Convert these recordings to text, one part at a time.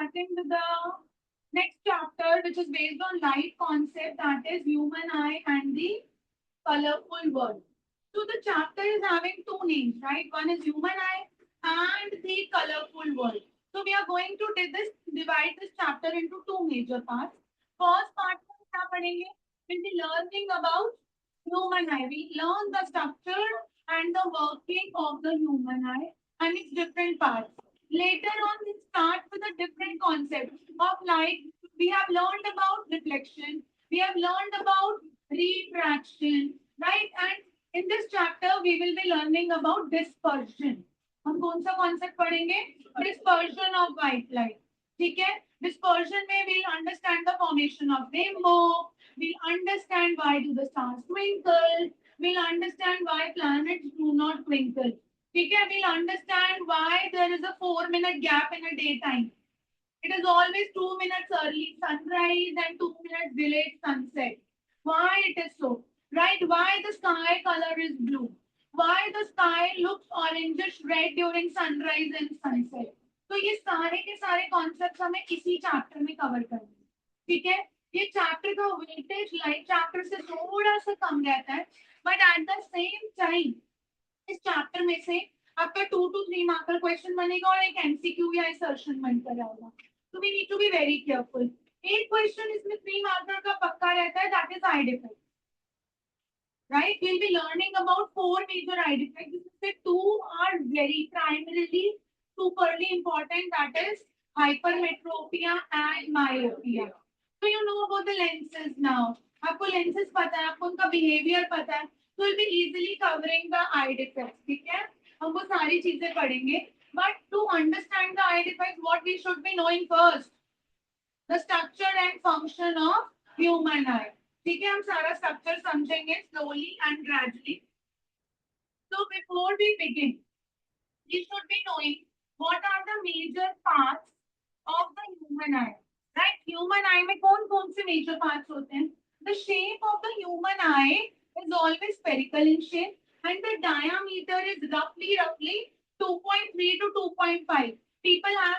starting with the next chapter, which is based on light concept, that is human eye and the colorful world. So the chapter is having two names, right? One is human eye and the colorful world. So we are going to divide this chapter into two major parts. First part में क्या पढ़ेंगे? We'll be learning about human eye. We learn the structure and the working of the human eye and its different parts. Later on, we start with a different concept of light. We have learned about reflection. We have learned about refraction, right? And in this chapter, we will be learning about dispersion. हम कौन सा concept पढ़ेंगे? Dispersion of white light. ठीक है? Dispersion में we'll understand the formation of rainbow. We'll understand why do the stars twinkle. We'll understand why planets do not twinkle. ठीक है? We'll understand why there is a 4-minute gap in a daytime. It is always 2 minutes early sunrise and 2 minutes delayed sunset. Why it is so? Right? Why the sky color is blue? Why the sky looks orangish red during sunrise and sunset? तो ये सारे के सारे concept हमें इसी chapter में cover करने हैं. ठीक है? ये चैप्टर का वेटेज लाइट चैप्टर से थोड़ा सा कम रहता है, but at the same time इस चैप्टर में से आपका 2 to 3 मार्कर क्वेश्चन बनेगा और एक एमसीक्यू या असर्शन बनकर आएगा. So we need to be very careful. एक क्वेश्चन इसमें 3 मार्कर का पक्का रहता है, that is eye defect. Right? We'll be learning about 4 major eye defects. The 2 are very primarily superly important, that is hypermetropia and myopia. So you know about the lenses now. आपको lenses पता है, आपको उनका behavior पता है, so we'll be easily covering the eye defects. ठीक है? हम वो सारी चीजें पढ़ेंगे. But to understand the eye defects, what we should be knowing first? The structure and function of human eye. ठीक है, हम सारा स्ट्रक्चर समझेंगे slowly and gradually. So before we begin, we should be knowing what are the major parts of the human eye. Right? Human eye में कौन-कौन से major parts होते हैं? The shape of the human eye is always spherical in shape, and the diameter is roughly 2.3 to 2.5.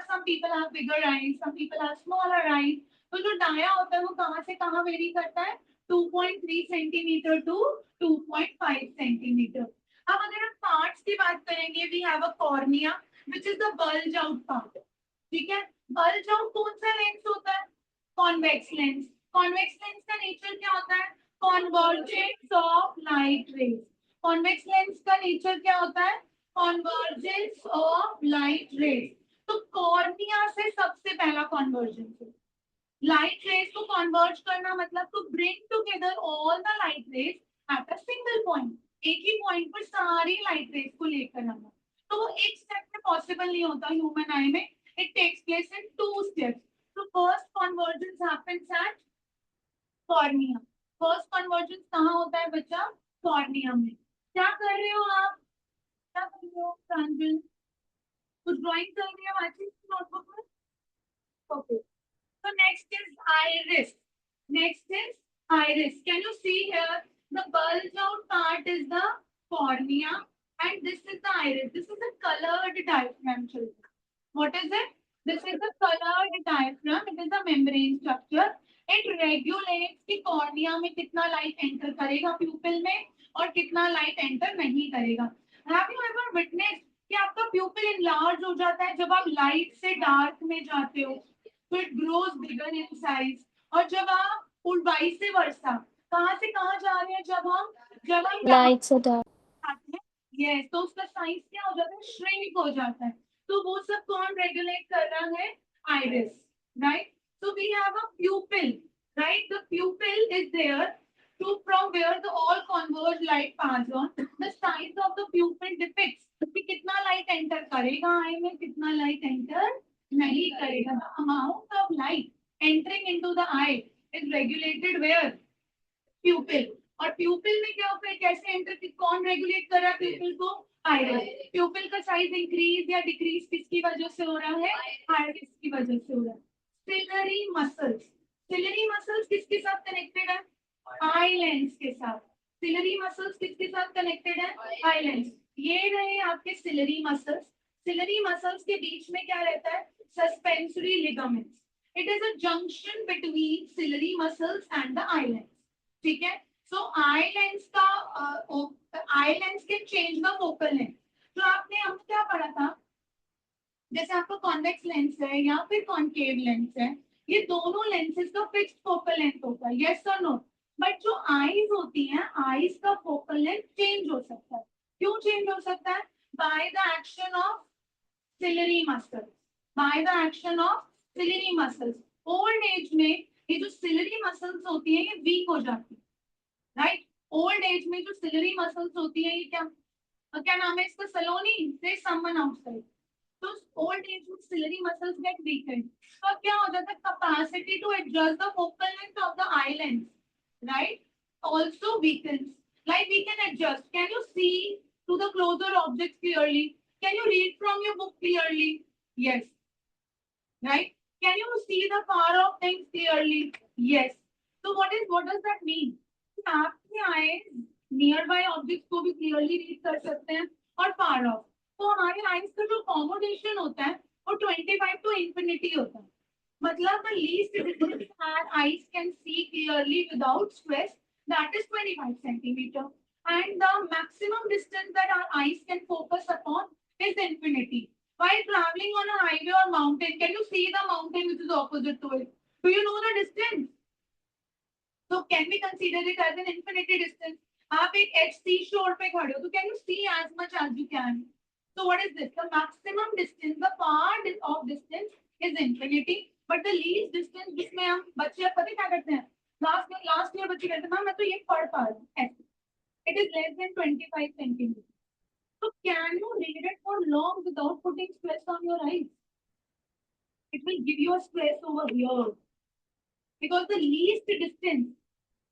Some people have bigger eyes, some people have smaller eyes. तो जो dia होता है वो कहाँ से कहाँ वेरी करता है? 2.3 सेंटीमीटर to 2.5 सेंटीमीटर. अब अगर हम पार्ट्स की बात करेंगे, we have a cornea, which is the bulge out part. ठीक है? bulge out कौन सा लेंस होता है? convex lens. convex lens का नेचर क्या होता है? convergence of light rays. convex lens का नेचर क्या होता है? convergence of light rays. तो कॉर्निया से सबसे पहला कन्वर्जेंस है. लाइट रेज को कन्वर्ज करना मतलब to bring together all the light rays at a single point. एक ही पॉइंट पर सारी लाइट रेज को लेकर आना. तो वो एक स्टेप में पॉसिबल नहीं होता ह्यूमन आई में. It takes place in 2 steps. तो first convergence happens at cornea. First convergence कहाँ होता है बच्चा? कॉर्निया में. क्या कर रहे हो आप? क्या कर रहे हो प्रांजल? कुछ ड्राइंग कर रही हो आज नोटबुक में? Okay. So next is iris. Next is iris. Can you see here? The bulge out part is the cornea, and this is the iris. This is a colored diaphragm, children. What is it? This is a colored diaphragm. It is a membrane structure. It regulates कि cornea में कितना light enter करेगा pupil में और कितना light enter नहीं करेगा. Have you ever witnessed कि आपका pupil enlarge हो जाता है जब आप light से dark में जाते हो? So it grows bigger in size. और जब आप वाइस से वर्षा कहाँ से कहाँ जा रहे हैं? जब हम लाइट से डार्क आते हैं, यस, तो उसका साइज क्या हो जाता है? श्रिंक हो जाता है. तो वो सब कौन रेगुलेट कर रहा है? Iris. Right? So we have a pupil. Right? The pupil is there to from where the all converge light pass on. The size of the pupil depicts कि कितना लाइट एंटर करेगा आई में, कितना लाइट एंटर नहीं करेगा. The amount of light entering into the eye is regulated where? Pupil. और प्यूपिल में क्या होता है? कैसे एंटर, कौन रेगुलेट कर रहा है प्यूपिल को? आइरिस. प्यूपिल का साइज इंक्रीज या डिक्रीज किसकी वजह से हो रहा है? आइरिस की वजह से हो रहा है. Ciliary muscles. सिलरी मसल्स किसके साथ कनेक्टेड है? आई लेंस के साथ. सिलरी मसल्स किसके साथ कनेक्टेड है? Eye lens. ये रहे आपके सिलरी मसल्स. सिलरी मसल्स के बीच में क्या रहता है? Suspensory ligaments. It is a junction between ciliary muscles and the eye lens. ठीक है. सो आई लेंस का eye lens can change the focal length. तो आपने हम क्या पढ़ा था? जैसे आपका कॉन्वेक्स लेंस है या फिर कॉन्केव लेंस है, ये दोनों लेंसेज का फिक्स्ड फोकल लेंथ होता है. यस और नो? बट जो आईज होती हैं, आईज का फोकल लेंथ चेंज हो सकता है. क्यों चेंज हो सकता है? By the action of ciliary muscles. By the action of ciliary muscles. Old age में ये जो सिलरी मसल्स होती है ये वीक हो जाती है. राइट. ओल्ड एज में जो सिलरी मसल्स होती है ये क्या नाम है इसका? सलोनी से समवन आउटसाइड. तो ओल्ड एज में सिलरी मसल्स गेट वीकेंड. तो अब क्या हो जाता है? Capacity to adjust the focal length of the eye lens, right, also weakens. Like we can adjust. Can you see to the closer objects clearly? Can you read from your book clearly? Yes. Right? Can you see the far off things clearly? Yes. So what does that mean? आपके eyes nearby objects को भी clearly read कर सकते हैं और far off. तो हमारे eyes का जो accommodation होता है वो 25 to infinity होता है. मतलब the least distance our eyes can see clearly without stress, that is 25 centimeter. And the maximum distance that our eyes can focus upon is infinity. While traveling on a highway or mountain, can you see the mountain which is opposite to it? Do you know the distance? So can we consider it as an infinity distance? आप एक HC shore पे खड़े हो तो can you see as much as you can? So what is this? The maximum distance, the part of distance is infinity, but the least distance जिसमें हम बच्चे पता है क्या करते हैं? लास्ट ईयर बच्चे कहते हैं मैं तो ये पढ़ पा रहा हूँ ऐसे. It is less than 25 centimeters. So can you read it for long without putting stress on your eyes? It will give you a stress over here because the least distance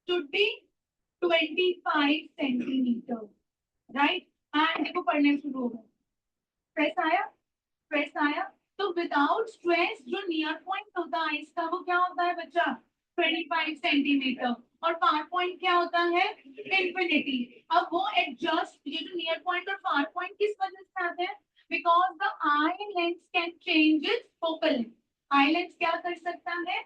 should be 25 centimeters, right? And देखो पढ़ने शुरू हो गए. Stress आया? Stress आया? तो without stress जो near point होता है इसका वो क्या होता है बच्चा? 25 सेंटीमीटर. और फार पॉइंट क्या होता है? इंफिनिटी. अब वो एडजस्ट, ये जो नियर पॉइंट और फार पॉइंट किस वजह से आते हैं? Because the eye lens can change it's focal length. I lens क्या कर सकता है?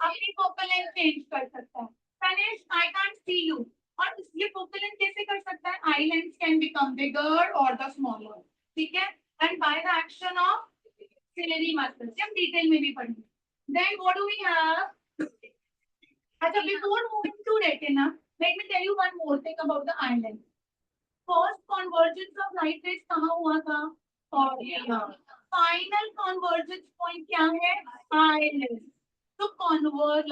अपनी फोकल लेंथ चेंज कर सकता है. Tanish, I can't see you. और ये फोकल लेंथ कैसे कर सकता है? Eye lens can become bigger और द स्मॉलर. ठीक है. And by the action of ciliary muscles. हम डिटेल में भी पढ़ेंगे. Then what do we have? अच्छा, before moving to retina, let me tell you one more thing about the eye lens. First convergence of light rays कहाँ हुआ था? Cornea. Final convergence point क्या है? Eye lens. So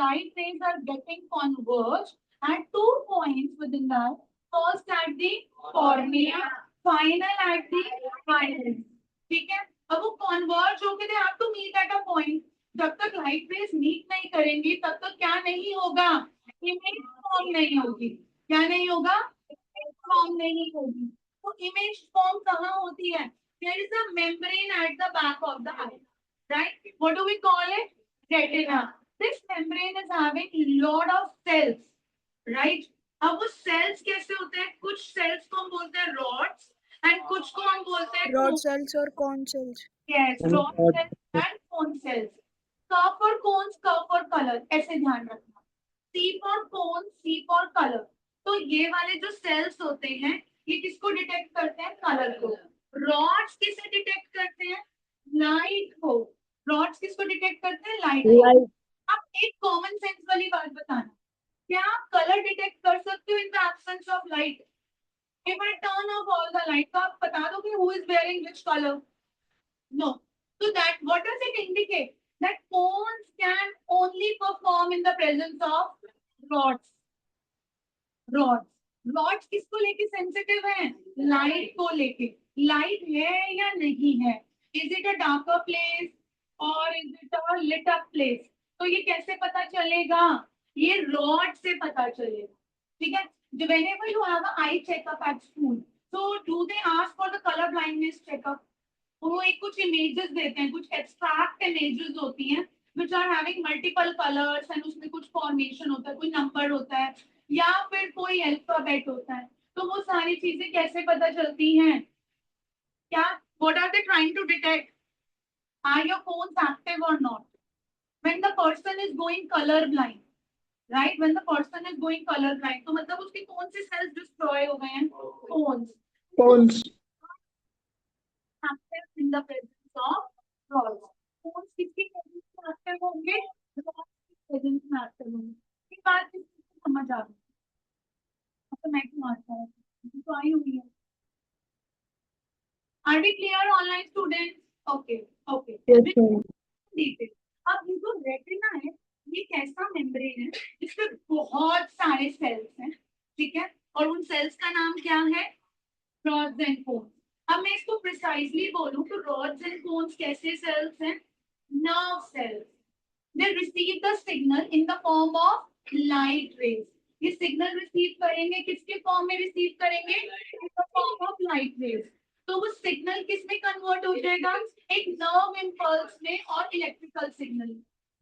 light rays are getting converged at 2 points within the eye. First at the cornea, final at the eye lens. ठीक है. अब वो converge होके they have to meet at a point. जब तक light rays meet नहीं करेंगी तब तक क्या नहीं होगा? इमेज फॉर्म नहीं होगी. क्या नहीं होगा? फॉर्म नहीं होगी. तो इमेज फॉर्म कहाँ होती है? There is a membrane at the back of the eye, right? What do we call it? Retina. This membrane is having lot of cells, right? अब वो सेल्स कैसे होते हैं? कुछ सेल्स को हम बोलते हैं रॉड्स एंड कुछ को हम बोलते हैं रॉड सेल्स और cone cells. Yes, rod cells and cone cells. Curve और कोन्स, कर्व और कलर, ऐसे ध्यान रखना. C for cone, C for colour. तो ये वाले जो सेल्स होते हैं ये किसको डिटेक्ट करते हैं? कलर को. रॉड्स किसे डिटेक्ट करते हैं? लाइट को. रॉड्स किसको डिटेक्ट करते हैं? लाइट को. अब एक कॉमन सेंस वाली बात बताना. क्या आप कलर डिटेक्ट कर सकते हो in the absence of light? If I turn off all the light तो आप बता दो कि who is wearing which colour? No. So that what does it indicate? That cones can only perform in the presence of rods. Rods. Rods किसको लेके sensitive है? Light को लेके. Light है या नहीं है? Is it a darker place or is it a lit up place? तो ये कैसे पता चलेगा? ये rod से पता चलेगा. ठीक है? Whenever you have an eye checkup at school, so do they ask for the color blindness checkup? वो एक कुछ इमेजेस देते हैं, कुछ एब्स्ट्रैक्ट इमेजेस होती हैं which are having multiple colors and उसमें कुछ फॉर्मेशन होता है, कोई नंबर होता है या फिर कोई अल्फाबेट होता है. तो वो सारी चीजें कैसे पता चलती हैं? क्या? What are they trying to detect? Are your cones active or not? When the person is going color blind, right? When the person is going color blind, तो मतलब उसके कौन से cells destroy हो गए हैं? Cones. Cones. Active in the presence of rods. Cones किसकी presence में active होंगे? Rods की presence में active होंगे. ये बात किसको समझ आ गई? तो मैं क्यों आता हूँ? तो आई हुई है. Are we clear, online students? Okay, okay. Yes, ma'am. detail. अब ये जो रेटिना है ये एक ऐसा मेम्ब्रेन है जिसमें बहुत सारे सेल्स हैं, ठीक है, और उन सेल्स का नाम क्या है? Rods and cones. अब मैं इसको प्रिसाइजली बोलूं तो रॉड्स एंड कोन्स कैसे सेल्स हैं? Nerve cells. They receive the signal in the form of light rays. ये सिग्नल रिसीव करेंगे, किसके फॉर्म में रिसीव करेंगे? In the form of light rays. तो वो सिग्नल किस में कन्वर्ट हो जाएगा? एक नर्व इम्पल्स में और इलेक्ट्रिकल सिग्नल.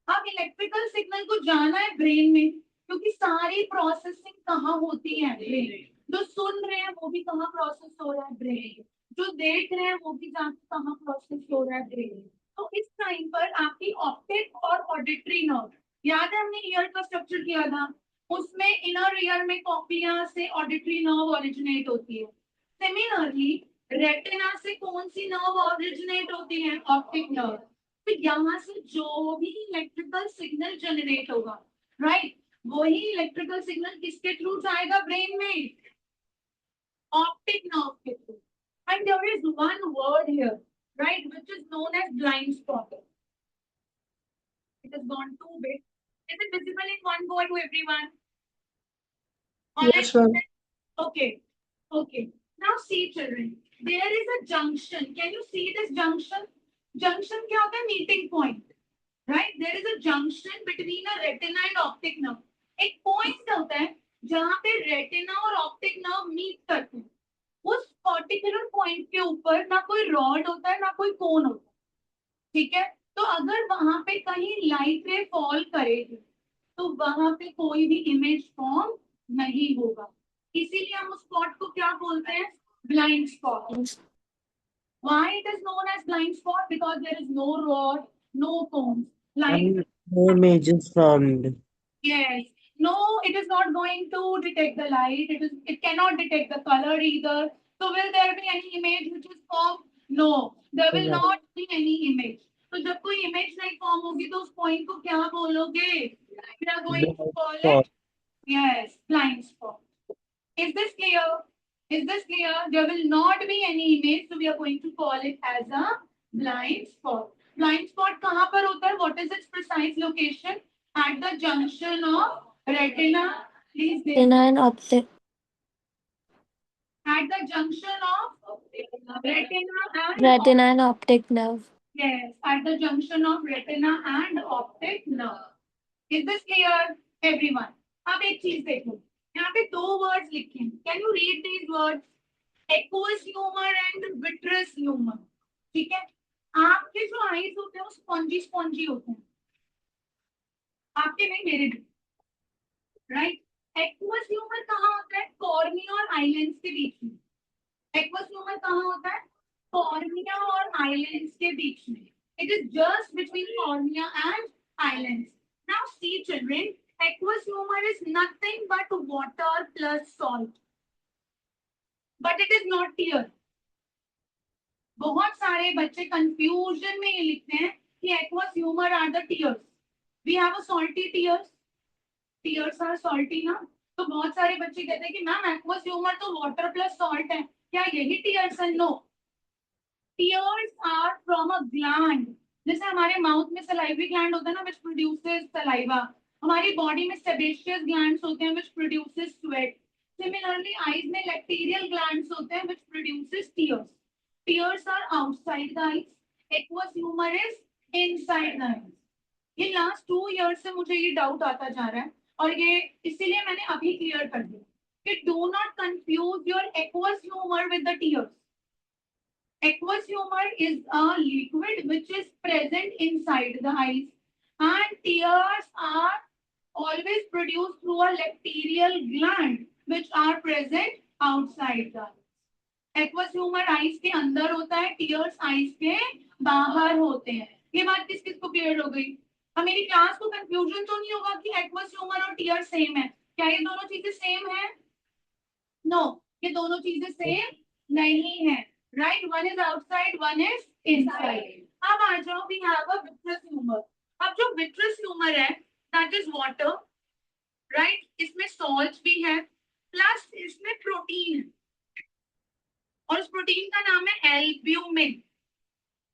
अब इलेक्ट्रिकल सिग्नल को जाना है ब्रेन में, क्योंकि सारी प्रोसेसिंग कहाँ होती है? ब्रेन. जो सुन रहे हैं वो भी कहाँ प्रोसेस हो रहा है? ब्रेन. जो देख रहे हैं वो भी जाके कहाँ प्रोसेस हो रहा है? ब्रेन. तो इस टाइम पर आपकी ऑप्टिक और ऑडिटरी नर्व, याद है हमने ईयर का स्ट्रक्चर किया था, उसमें इनर ईयर में कॉक्लिया से ऑडिटरी नर्व ओरिजिनेट होती है. सिमिलरली रेटिना से कौन सी नर्व ओरिजिनेट होती है? Optic nerve. तो यहाँ से जो भी इलेक्ट्रिकल सिग्नल जनरेट होगा, राइट, वही इलेक्ट्रिकल सिग्नल किसके थ्रू जाएगा ब्रेन में? ऑप्टिक नर्व के through. And there is one word here, right, which is known as blind spot. It has gone too big. Is it visible in one go to everyone? Yes, ma'am. Okay. Okay. Now see children, there is a junction. Can you see this junction? Junction क्या होता है? Meeting point. Right? There is a junction between a retina and optic nerve. एक point होता है जहाँ पे retina और optic nerve meet करते हैं. उस पर्टिकुलर पॉइंट के ऊपर ना कोई रॉड होता है ना कोई कोन होता है, ठीक है. तो अगर वहां पे कहीं लाइट रे फॉल करेगी तो वहां पे कोई भी इमेज फॉर्म नहीं होगा. इसीलिए हम उस स्पॉट को क्या बोलते हैं? Blind spot. Why it is known as blind spot? Because there is no rod, no cones. Blind. No images formed. Yes. No, it is not going to detect the light. It cannot detect the color either. So will there be any image which is formed? No, there will No. not be any image. तो जब कोई image नहीं form होगी तो उस point को क्या बोलोगे? We are going to call it, yes, blind spot. Is this clear? Is this clear? There will not be any image, so we are going to call it as a blind spot. Blind spot कहाँ पर होता है? What is its precise location? At the junction of retina. Please. Retina and optic. At the junction of retina and Retina and optic nerve. yes, at the junction of retina and optic nerve. Is this clear, everyone? अब एक चीज देखो, यहाँ पे दो words लिखे हैं. Can you read these words? Aqueous humor and vitreous humor. ठीक है. आपके जो आईज होते हैं वो स्पॉन्जी स्पॉन्जी होते हैं. आपके नहीं, मेरे भी. राइट. एक्वस ह्यूमर कहाँ होता है? कॉर्निया और आईलेंस के बीच में. एक्वस ह्यूमर कहाँ होता है? कॉर्निया और आईलेंस के बीच में. It is just between cornea and eye lens. Now see children, aqueous humor is nothing but water plus salt, but it is not tear. बहुत सारे बच्चे कंफ्यूजन में ये लिखते हैं कि aqueous humor are the tears. We have a salty tears. Tears are salty ना. तो बहुत सारे बच्चे कहते हैं कि मैम aqueous humor तो water plus salt है. क्या यही tears है? No. Tears are from a gland. जैसे हमारे माउथ में salivary gland होता है ना, which produces saliva. हमारी बॉडी में sebaceous glands होते हैं which produces sweat. Similarly, eyes में lacterial glands होते हैं which produces tears. Tears are outside the eyes. Aqueous humor is inside the eyes. ये लास्ट 2 years से मुझे ये डाउट आता जा रहा है और ये इसीलिए मैंने अभी क्लियर कर दिया कि do not confuse your aqueous humor with the tears. Aqueous humor is a liquid which is present inside the eyes, and tears are always produced through a lacterial gland which are present outside the eyes. Aqueous humour eyes के अंदर होता है, tears eyes के बाहर होते हैं। ये बात किस किस को क्लियर हो गई? अब मेरी क्लास को कंफ्यूजन तो नहीं होगा कि एक्वस ह्यूमर और टीयर सेम है? क्या ये दोनों चीजें सेम है? नो, ये दोनों चीजें सेम नहीं है। Right, one is outside, one is inside. अब आ जाओ, we have a vitreous humour. अब जो विट्रस ह्यूमर है दैट इज वाटर, राइट, इसमें सॉल्ट भी है प्लस इसमें प्रोटीन है, और उस प्रोटीन का नाम है एल्ब्यूमिन।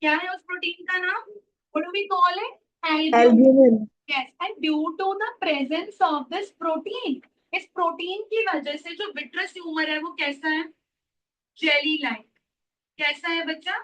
क्या है उस प्रोटीन का नाम? What do we call it? Albumin. Albumin. Yes, and due to the presence of this protein, इस प्रोटीन की वजह से जो विट्रस ह्यूमर है वो कैसा है? Jelly like. कैसा है बच्चा?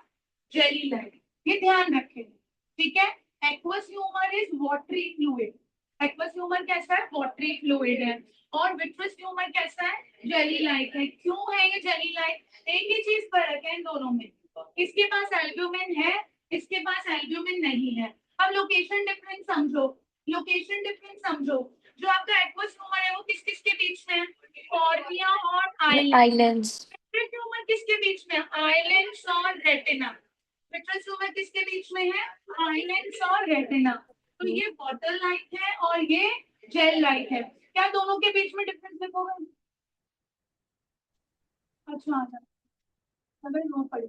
Jelly like. ये ध्यान रखें, ठीक है। Aqueous humour is watery fluid. Aqueous humour कैसा है? वाटरी फ्लूइड है। और विट्रस ह्यूमर कैसा है? जेली लाइक है। क्यों है ये जेली लाइक? एक ही चीज फर्क है इन दोनों में, इसके पास एल्ब्यूमिन है, इसके पास एल्ब्यूमिन नहीं है। अब लोकेशन डिफरेंस समझो, लोकेशन डिफरेंस समझो। जो आपका एक्वस ह्यूमर है वो किस किस के बीच में है? कॉर्निया और आइलैंड। Islands. विट्रस ह्यूमर किसके बीच में? आइलैंड्स और रेटिना। विट्रस ह्यूमर किसके बीच में है? आइलैंड्स और रेटिना। तो ये वाटर लाइक है और ये जेल लाइक है। क्या दोनों के बीच में डिफरेंस देखोगे? अच्छा, अगर नो पड़ी।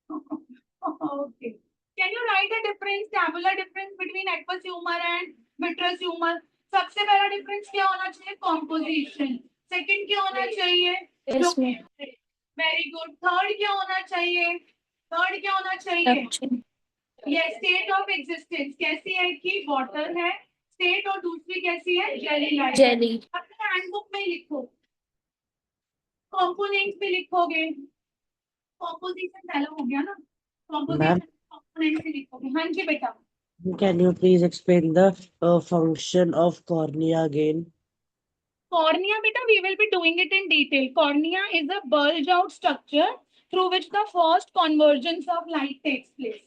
Okay. Can you write the difference, tabular difference between aqueous humor and vitreous humor? सबसे पहला डिफरेंस क्या होना चाहिए? कॉम्पोजिशन। सेकंड क्या होना चाहिए? Yes, ma'am. Very good. Third क्या होना चाहिए? थर्ड क्या होना चाहिए? Structure. ये स्टेट ऑफ एग्जिस्टेंस कैसी है कि वाटर है स्टेट, और दूसरी कैसी है? Jelly like. Jelly. अपने हैंडबुक में लिखो, कॉम्पोनेंट्स भी लिखोगे। कॉम्पोजिशन पहला हो गया ना, Ma'am, कॉम्पोजिशन कॉम्पोनेंट्स भी लिखोगे। हाँ जी बेटा। can you please explain the function of cornea again? Cornea, beta, we will be doing it in detail. Cornea is a bulge out structure through which the first convergence of light takes place.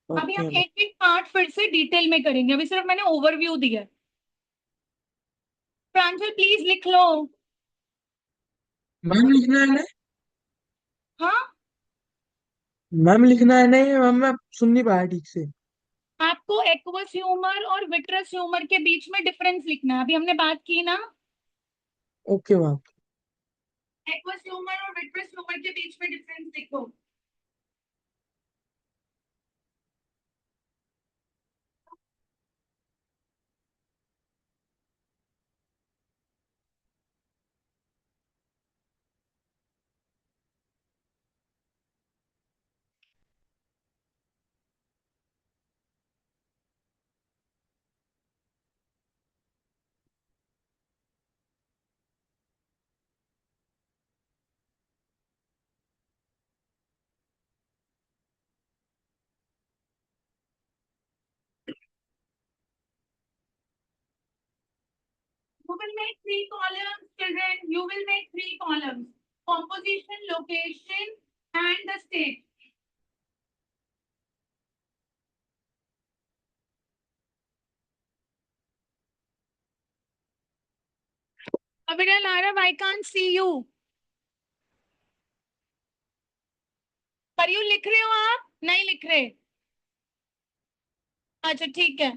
अभी हम Okay. एक एक part फिर से detail में करेंगे, अभी सिर्फ मैंने ओवरव्यू दिया है। प्रांजल प्लीज लिख लो। मैम लिखना है ना? हाँ, मैम लिखना है नहीं मैम, मैं सुन नहीं पाया ठीक से। आपको एक्वस ह्यूमर और विट्रस ह्यूमर के बीच में डिफरेंस लिखना है, अभी हमने बात की ना। Okay ma'am. एक्वस ह्यूमर और विट्रस ह्यूमर के बीच में डिफरेंस लिखो। You will make three columns, children. You will make three columns. Composition, location, and the state. Abida Lara, I can't see you. पर यू लिख रहे हो? आप नहीं लिख रहे? अच्छा ठीक है।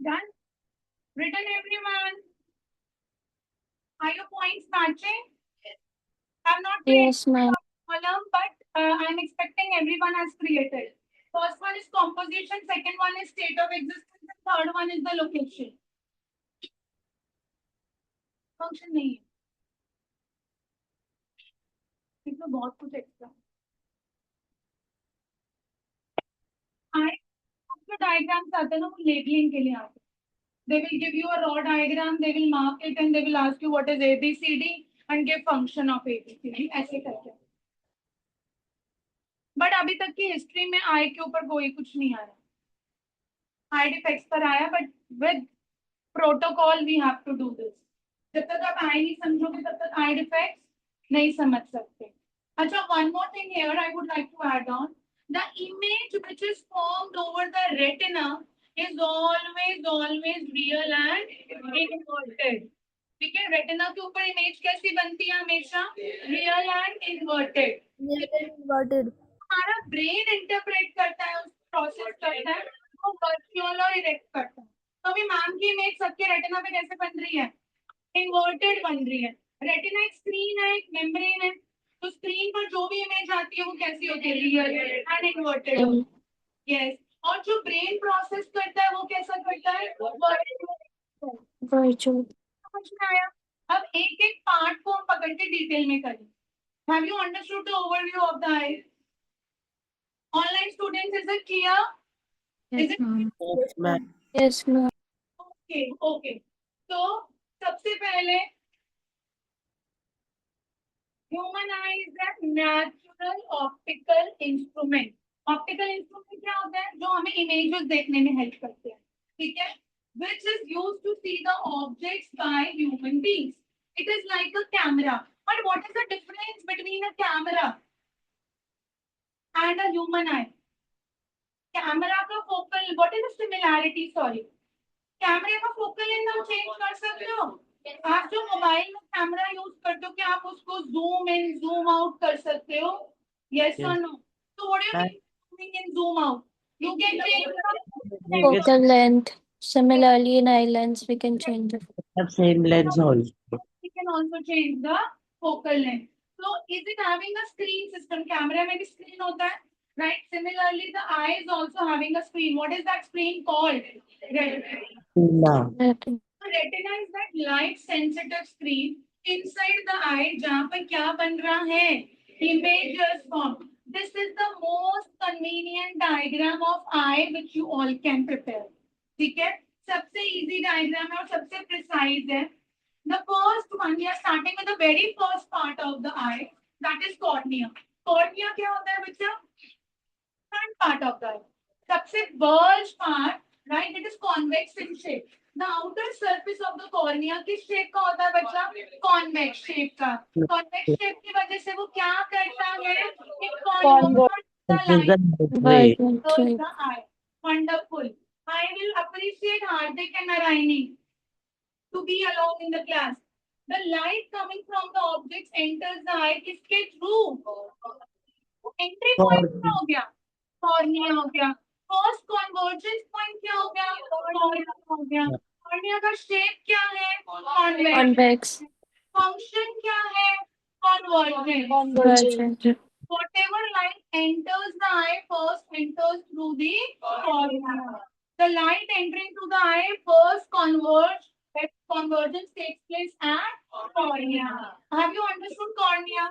Done? Written everyone? Are your points matching? I'm not creating Yes, ma'am. a column, but I'm expecting everyone has created. First one is composition, second one is state of existence, and third one is the location. Function नहीं है इसमें बहुत कुछ extra आए जो diagrams आते हैं ना वो लेबलिंग के लिए आते हैं they will give you a raw diagram they will mark it and they will ask you what is ABCD and give function of ABCD ऐसे करके बट अभी तक की हिस्ट्री में आई के ऊपर कोई कुछ नहीं आया आई डिफेक्ट्स पर आया but with protocol we have to do this जब तक आप आई नहीं समझोगे तब तक आई डिफेक्ट्स नहीं समझ सकते अच्छा one more thing here I would like to add on the image which is formed over the retina is always real and inverted. ठीक है रेटिना के ऊपर इमेज कैसी बनती है हमेशा रियल एंड इन्वर्टेड Inverted. हमारा ब्रेन इंटरप्रेट करता है उस प्रोसेस करता है वो वर्चुअल और इरेक्ट करता है तो अभी मैम की इमेज सबके रेटिना पे कैसे बन रही है इन्वर्टेड बन रही है रेटिना एक स्क्रीन है एक मेम्ब्रेन है तो स्क्रीन पर जो भी इमेज आती है वो कैसी होती है रियल एंड इन्वर्टेड यस और जो ब्रेन प्रोसेस करता है वो कैसा करता है Virtual. समझ में आया अब एक एक पार्ट को हम पकड़ के डिटेल में करें have you understood the overview of the I online students is it clear is it Yes, ma'am. Yes, ma'am. Okay okay तो सबसे पहले human I is a natural optical instrument optical instrument क्या होता है जो हमें इमेजेस देखने में हेल्प करते हैं ठीक है which is used to see the objects by human beings. It is like a camera. But what is the difference between a camera and a human eye? Camera का focal, what is the similarity? Sorry. कैमरे का focal length आप change कर सकते हो आप जो mobile में कैमरा यूज करते हो क्या आप उसको जूम इन जूम आउट कर सकते हो यस और नो तो what do you mean zooming in zoom out you can change Focal length. Similarly, in eye lens, we can change it. Have same lens also. we can also change the focal length so is it having a screen system camera में भी screen होता है right similarly the eye is also having a screen what is that screen called No. Retina. Retina is that light sensitive screen inside the eye जहां पर क्या बन रहा है images form this is the most convenient diagram of eye which you all can prepare ठीक है सबसे easy diagram है और सबसे प्रिसाइज है the first one we are starting with the very first part of the eye that is cornea cornea क्या होता है बच्चा front part of the eye सबसे bulge part right it is convex in shape The outer surface of the cornea किस शेप का होता है बच्चा कॉन्वेक्स शेप का कॉन्वेक्स शेप की वजह से वो क्या करता है it converts the This is light the right way. Vibrant. towards the eye wonderful I will appreciate Hardik and Naraini to be along in the class the light coming from the objects enters the eye किसके through entry point क्या हो गया cornea हो गया first convergence point क्या हो गया cornea हो गया कॉर्निया का शेप क्या है कॉन्वेक्स Convex. फंक्शन क्या है convergence Convergent. whatever light enters the eye first enters through the cornea the light entering through the eye first convergence takes place at cornea have you understood cornea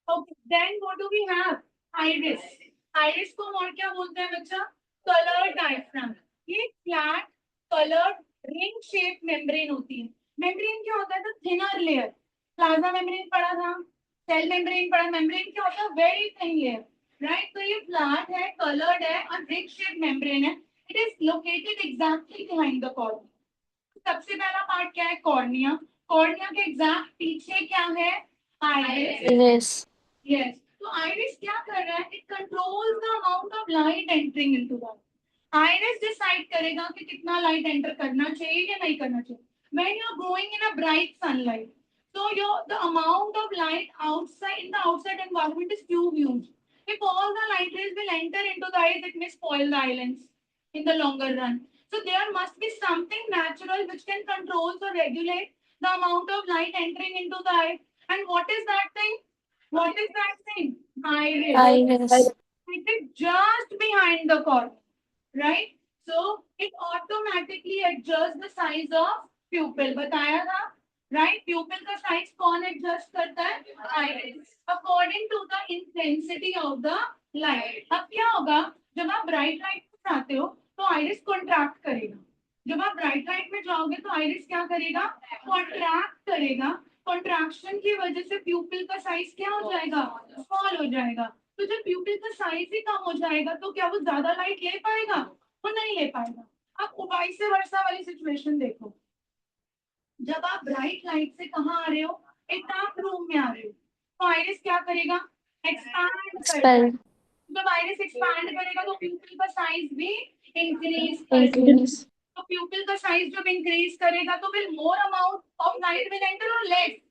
okay then what do we have iris iris को और क्या बोलते हैं बच्चा colour diaphragm ये flat coloured ring shape membrane होती है membrane क्या होता है the thinner layer plasma membrane पढ़ा था सेल मेम्ब्रेन पढ़ा मेम्ब्रेन क्या होता है वेरी थिन लेयर राइट तो ये फ्लैट है कलर्ड है और रिंग शेप मेम्ब्रेन है it is located exactly behind the cornea सबसे पहला पार्ट क्या है कॉर्निया कॉर्निया के एग्जैक्ट पीछे क्या है आइरिस Iris. Yes. तो iris क्या कर रहा है? It controls the amount of light entering into the iris decide करेगा कि कितना light enter करना चाहिए या नहीं करना चाहिए. When you are going in a bright sunlight, so the amount of light outside in the outside environment is too huge. If all the light rays will enter into the eyes, it may spoil the eye lens in the longer run. So there must be something natural which can control or regulate the amount of light entering into the eye. And what is that thing? What is that thing? Iris. Iris. It is just behind the cornea, right? So it automatically adjusts the size of pupil. बताया था, right? Pupil का size कौन adjust करता है? Iris. According to the intensity of the light. अब क्या होगा? जब आप bright light में जाते हो, तो iris contract करेगा. जब आप bright light में जाओगे, तो iris क्या करेगा? Contract करेगा. Contraction की वजह से pupil का size क्या हो जाएगा? Small हो जाएगा. तो जब प्यूपिल का साइज ही कम हो जाएगा तो क्या वो ज्यादा लाइट ले पाएगा? वो नहीं ले पाएगा. अब वाइस वर्सा वाली सिचुएशन देखो. जब आप ब्राइट लाइट से कहाँ आ रहे हो? एक डार्क रूम में आ रहे हो. तो आइरिस क्या करेगा? एक्सपैंड करेगा. Expel. जब आइरिस एक्सपैंड करेगा तो प्यूपिल का साइज भी इंक्रीज करेगा. Increase. तो प्यूपिल का साइज जब इंक्रीज करेगा तो फिर more amount of light will enter और less?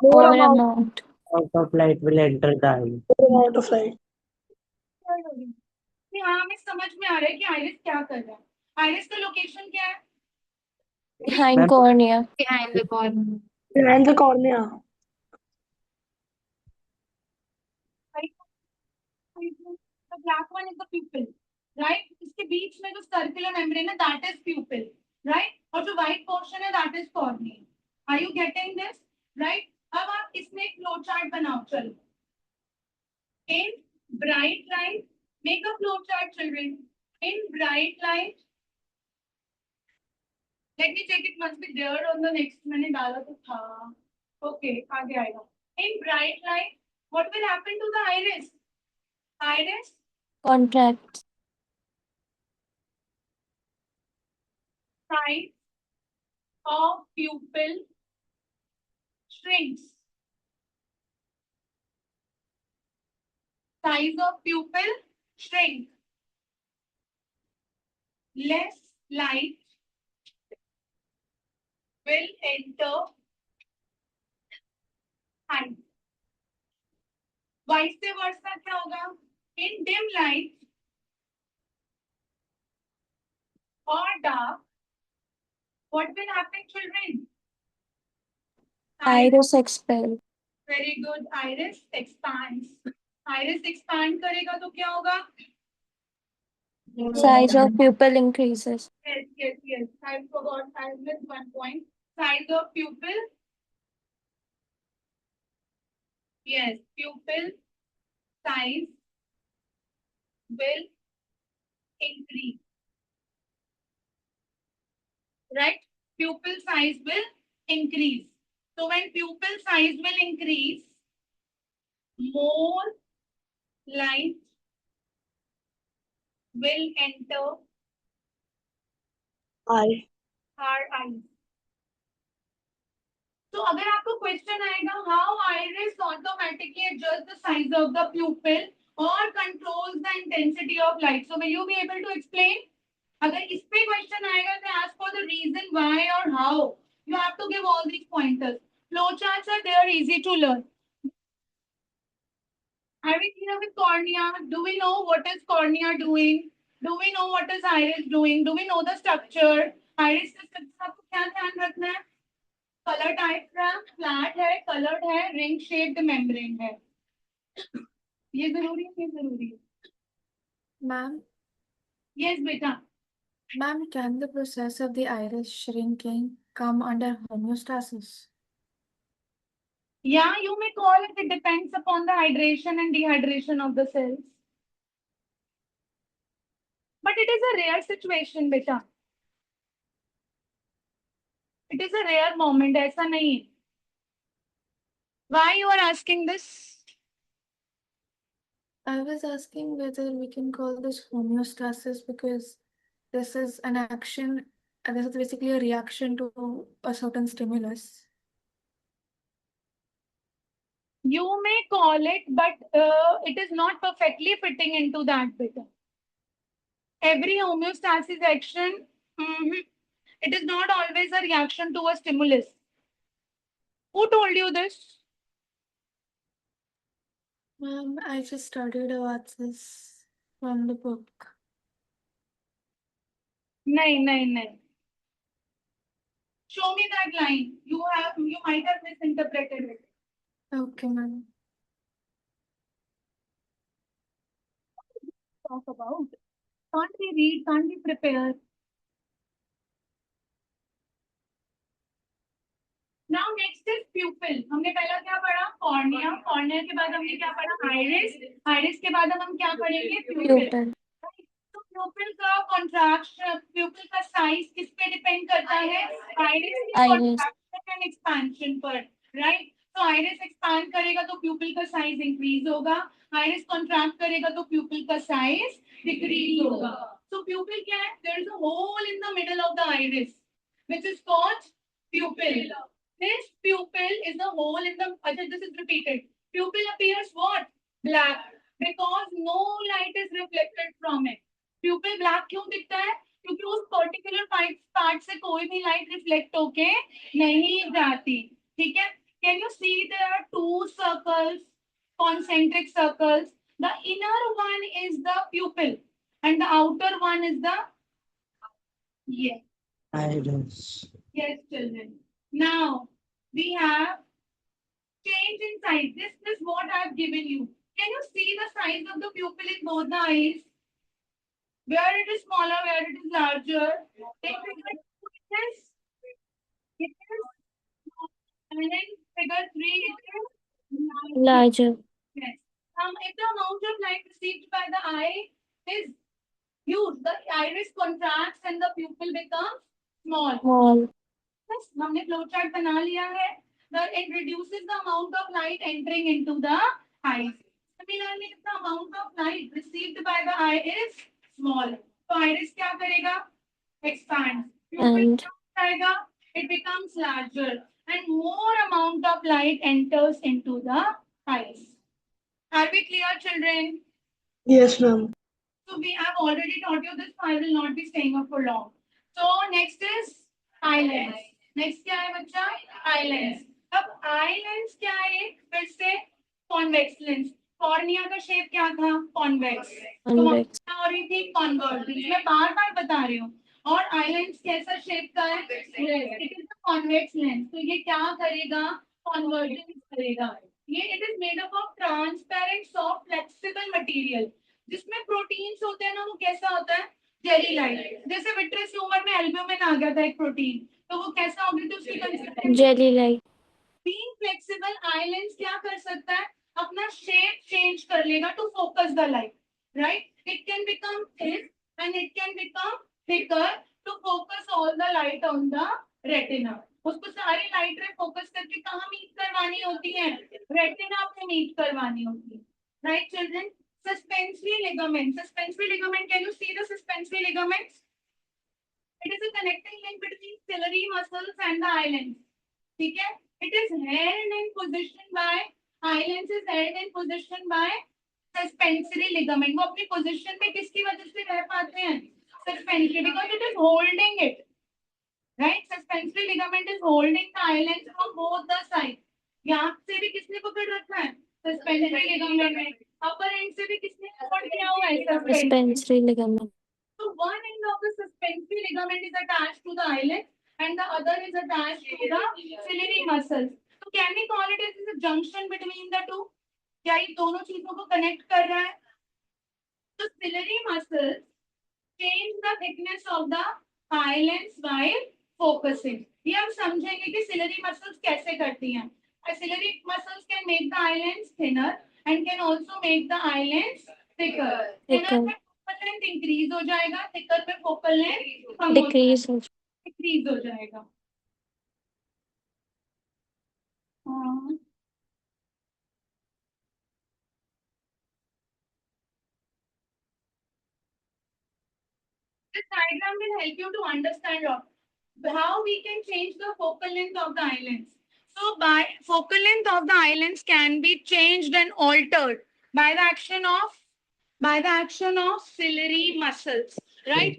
More amount. Out of light will enter the eye. amount of light. हाँ, हमें समझ में आ रहा है कि आइरिस क्या कर रहा है. आइरिस का लोकेशन क्या है? Behind Ma'am. cornea. Behind the corner. Behind the cornea. The black one is the pupil, right? इसके बीच में जो circular membrane है, that is pupil, right? और जो white portion है, that is cornea. Are you getting this, right? अब आप इसमें एक flow chart बनाओ, चलो. In bright light, make a flow chart, children. In bright light, let me check it must be there on the next. मैंने डाला तो था. Okay, आगे आएगा. In bright light, what will happen to the iris? Iris Contract. size of pupil shrinks. Size of pupil shrink. Less light will enter eye. Vice versa क्या होगा? In dim light or dark, what will happen, children? Iris expel. Very good. Iris expands. Iris expand करेगा तो क्या होगा? Size of pupil increases. Yes. I forgot. I missed one point. Size of pupil. Yes, pupil size will increase. Right? Pupil size will increase. So when pupil size will increase, more light will enter Eye. our eyes. तो अगर आपको question आएगा how iris automatically adjusts the size of the pupil or controls the intensity of light, so will you be able to explain? अगर इस पे question आएगा तो ask for the reason why or how. You have to give all these pointers. Flowcharts are there, easy to learn. Are we clear with cornea? Do we know what is cornea doing? Do we know what is iris doing? Do we know the structure? Iris का structure आपको क्या ध्यान रखना है? Colour diaphragm flat है, coloured है, ring shaped membrane है. ये जरूरी है. Ma'am, यस बेटा. ma'am, can the process of the iris shrinking come under homeostasis? Yeah, you may call it. It depends upon the hydration and dehydration of the cells. But it is a rare situation, beta. It is a rare moment. ऐसा नहीं है. Why you are asking this? I was asking whether we can call this homeostasis because this is an action, and this is basically a reaction to a certain stimulus. You may call it, but it is not perfectly fitting into that, beta. Every homeostasis action, it is not always a reaction to a stimulus. Who told you this? I just studied about this from the book. No. Show me that line. You might have misinterpreted it. Okay, ma'am. Talk about. Can't we read? Can't we prepare? Now next is pupil. हमने पहला क्या पढ़ा? Cornea. Cornea के बाद हमने क्या पढ़ा? Iris. Iris के बाद हम क्या पढ़ेंगे? Pupil. Pupil. तो pupil का contraction, pupil का size किस पे depend करता है? Iris की Iris. contraction and expansion पर, right? तो iris expand करेगा तो pupil का size increase होगा. Iris contract करेगा तो pupil का size decrease होगा. So pupil क्या है? There is a hole in the middle of the iris, which is called pupil. This pupil is the hole in the. This is repeated. Pupil appears what? Black, because no light is reflected from it. Pupil black क्यों दिखता है? क्योंकि उस particular part से कोई भी light reflect होके नहीं जाती. ठीक है? Can you see there are two circles, concentric circles? The inner one is the pupil, and the outer one is the. Yes. Iris. Yes, children. Now we have change in size. This is what I have given you. Can you see the size of the pupil in both the eyes? Where it is smaller, where it is larger. Take figure 2 it is. And then figure 3 it is Larger. Yes. If the amount of light received by the eye is huge, the iris contracts and the pupil becomes small. Small. Yes, हमने flowchart बना लिया है. It reduces the amount of light entering into the eyes. Similarly, if the amount of light received by the eye is small, तो iris क्या करेगा? Expands. Pupil And क्या जाएगा? It becomes larger, and more amount of light enters into the eyes. Are we clear, children? Yes, ma'am. So we have already taught you this, so I will not be staying up for long. So next is eye lens. Next क्या है बच्चा? Eye lens. अब eye lens क्या है? फिर से convex lens. Cornea का shape क्या था? Convex. तो convex. क्या हो रही थी? Convergent. मैं बार-बार बता रही हूँ. और eye lens कैसा shape का है? It is a convex lens. तो ये क्या करेगा? Convergence करेगा. ये it is made up of transparent, soft, flexible material. जिसमें प्रोटीन्स होते हैं ना, वो कैसा होता है? Jelly like. जैसे विट्रियस ह्यूमर में एल्ब्यूमिन आ गया था एक प्रोटीन, तो वो कैसा हो गया था? उसकी consistency. Jelly like. Being flexible, eye lens क्या कर सकता है? अपना शेप चेंज कर लेगा to focus the light, right? It can become thin and it can become thicker to focus all the light on the retina. उसको सारी light रे फोकस करके कहाँ मीट करवानी होती है? रेटिना पे मीट करवानी होती है, right children? Suspensory ligament. Suspensory ligament. Can you see the suspensory ligaments? It is a connecting link between ciliary muscles and the eye lens. ठीक है? It is held in position by eye lens is held in position by suspensory ligament. वो अपनी position में किसकी वजह से रह पाते हैं? Suspensory, because it is holding it. Right? Suspensory ligament is holding the eye lens from both the sides. यहाँ से भी किसने पकड़ रखा है? Suspensory ligament. Upper end से भी किसने पकड़ किया हुआ है? Suspensory ligament. So one end of the suspensory ligament is attached to the eyelid and the other is attached to the ciliary muscles. So can we call it as a junction between the two? क्या ये दोनों चीजों को connect कर रहा है? So ciliary muscles change the thickness of the eye lens while focusing. ये हम समझेंगे कि ciliary muscles कैसे करती हैं. Ciliary muscles can make the eye lens thinner and can also make the eye lens thicker. Thinner में focal length increase हो जाएगा, thicker में focal length कम हो Decrease. decrease हो जाएगा. This diagram will help you to understand how we can change the focal length of the eye lens. So by focal length of the eye lens can be changed and altered by the action of ciliary muscles, right?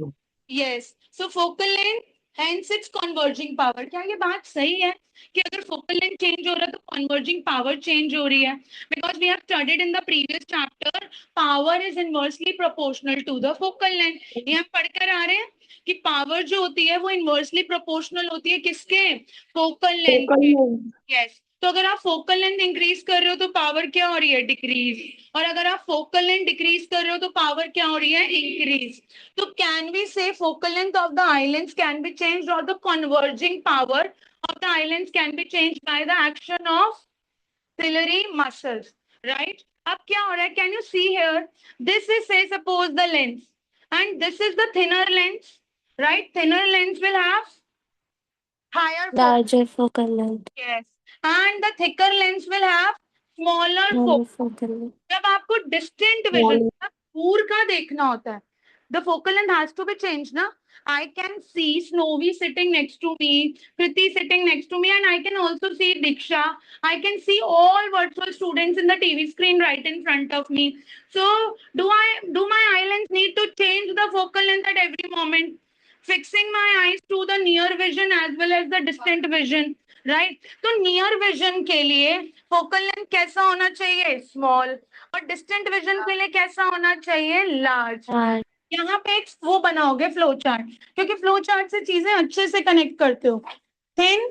Yes. So focal length Hence its converging power. क्या ये बात सही है कि अगर focal length change हो रहा है तो कन्वर्जिंग पावर चेंज हो रही है? Because we have studied in the previous chapter power is inversely proportional to the focal length. ये हम पढ़कर आ रहे हैं कि पावर जो होती है वो इनवर्सली प्रोपोर्शनल होती है किसके? फोकल लेंथ के. यस. तो अगर आप फोकल लेंथ इंक्रीज कर रहे हो तो पावर क्या हो रही है? डिक्रीज. और अगर आप फोकल लेंथ डिक्रीज कर रहे हो तो पावर क्या हो रही है? Increase. So can we say focal length of the islands can be changed or the converging power of the islands can be changed by the action of ciliary muscles, right? अब क्या हो रहा है? Can you see here? This is say suppose the lens and this is the thinner lens, right? Thinner lens will have higher focal. Larger focal length. Yes. And the thicker lens will have smaller focal. Smaller focal length. जब आपको distant vision दूर का देखना होता है, the focal length has to be changed ना. I can see Snowy sitting next to me, Kriti sitting next to me, and I can also see Diksha. I can see all virtual students in the TV screen right in front of me. So do my eye lens need to change the focal length at every moment, fixing my eyes to the near vision as well as the distant vision, right? तो near vision के लिए focal length कैसा होना चाहिए? Small. और distant vision के लिए कैसा होना चाहिए? लार्ज. Large. यहाँ पे एक वो बनाओगे फ्लो चार्ट, क्योंकि फ्लो चार्ट से चीजें अच्छे से कनेक्ट करते हो. Thin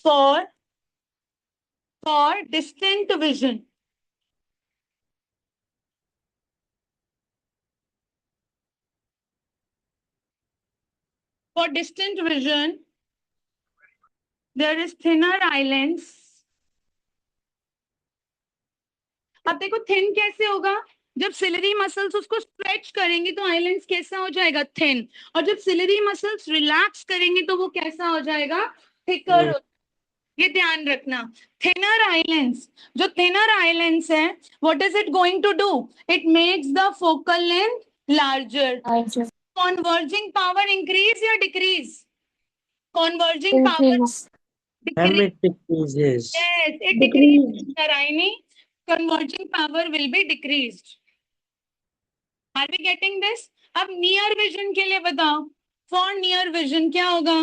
for distant vision. For distant vision, there is thinner islands. अब देखो थिन कैसे होगा? जब सिलरी मसल्स उसको स्ट्रेच करेंगे तो आइलैंड्स कैसा हो जाएगा? थिन. और जब सिलरी मसल्स रिलैक्स करेंगे तो वो कैसा हो जाएगा? थिकर. ये ध्यान रखना. थिनर आइलैंड्स, जो थिनर आइलैंड्स है, what is it going to do? It makes the focal length larger. Larger. Converging power increase या decrease? Converging power Increase. Ma'am, decrease. it decreases. Yes, it decreases. Naraini, converging power will be decreased. Are we getting this? अब near vision के लिए बताओ. For near vision क्या होगा?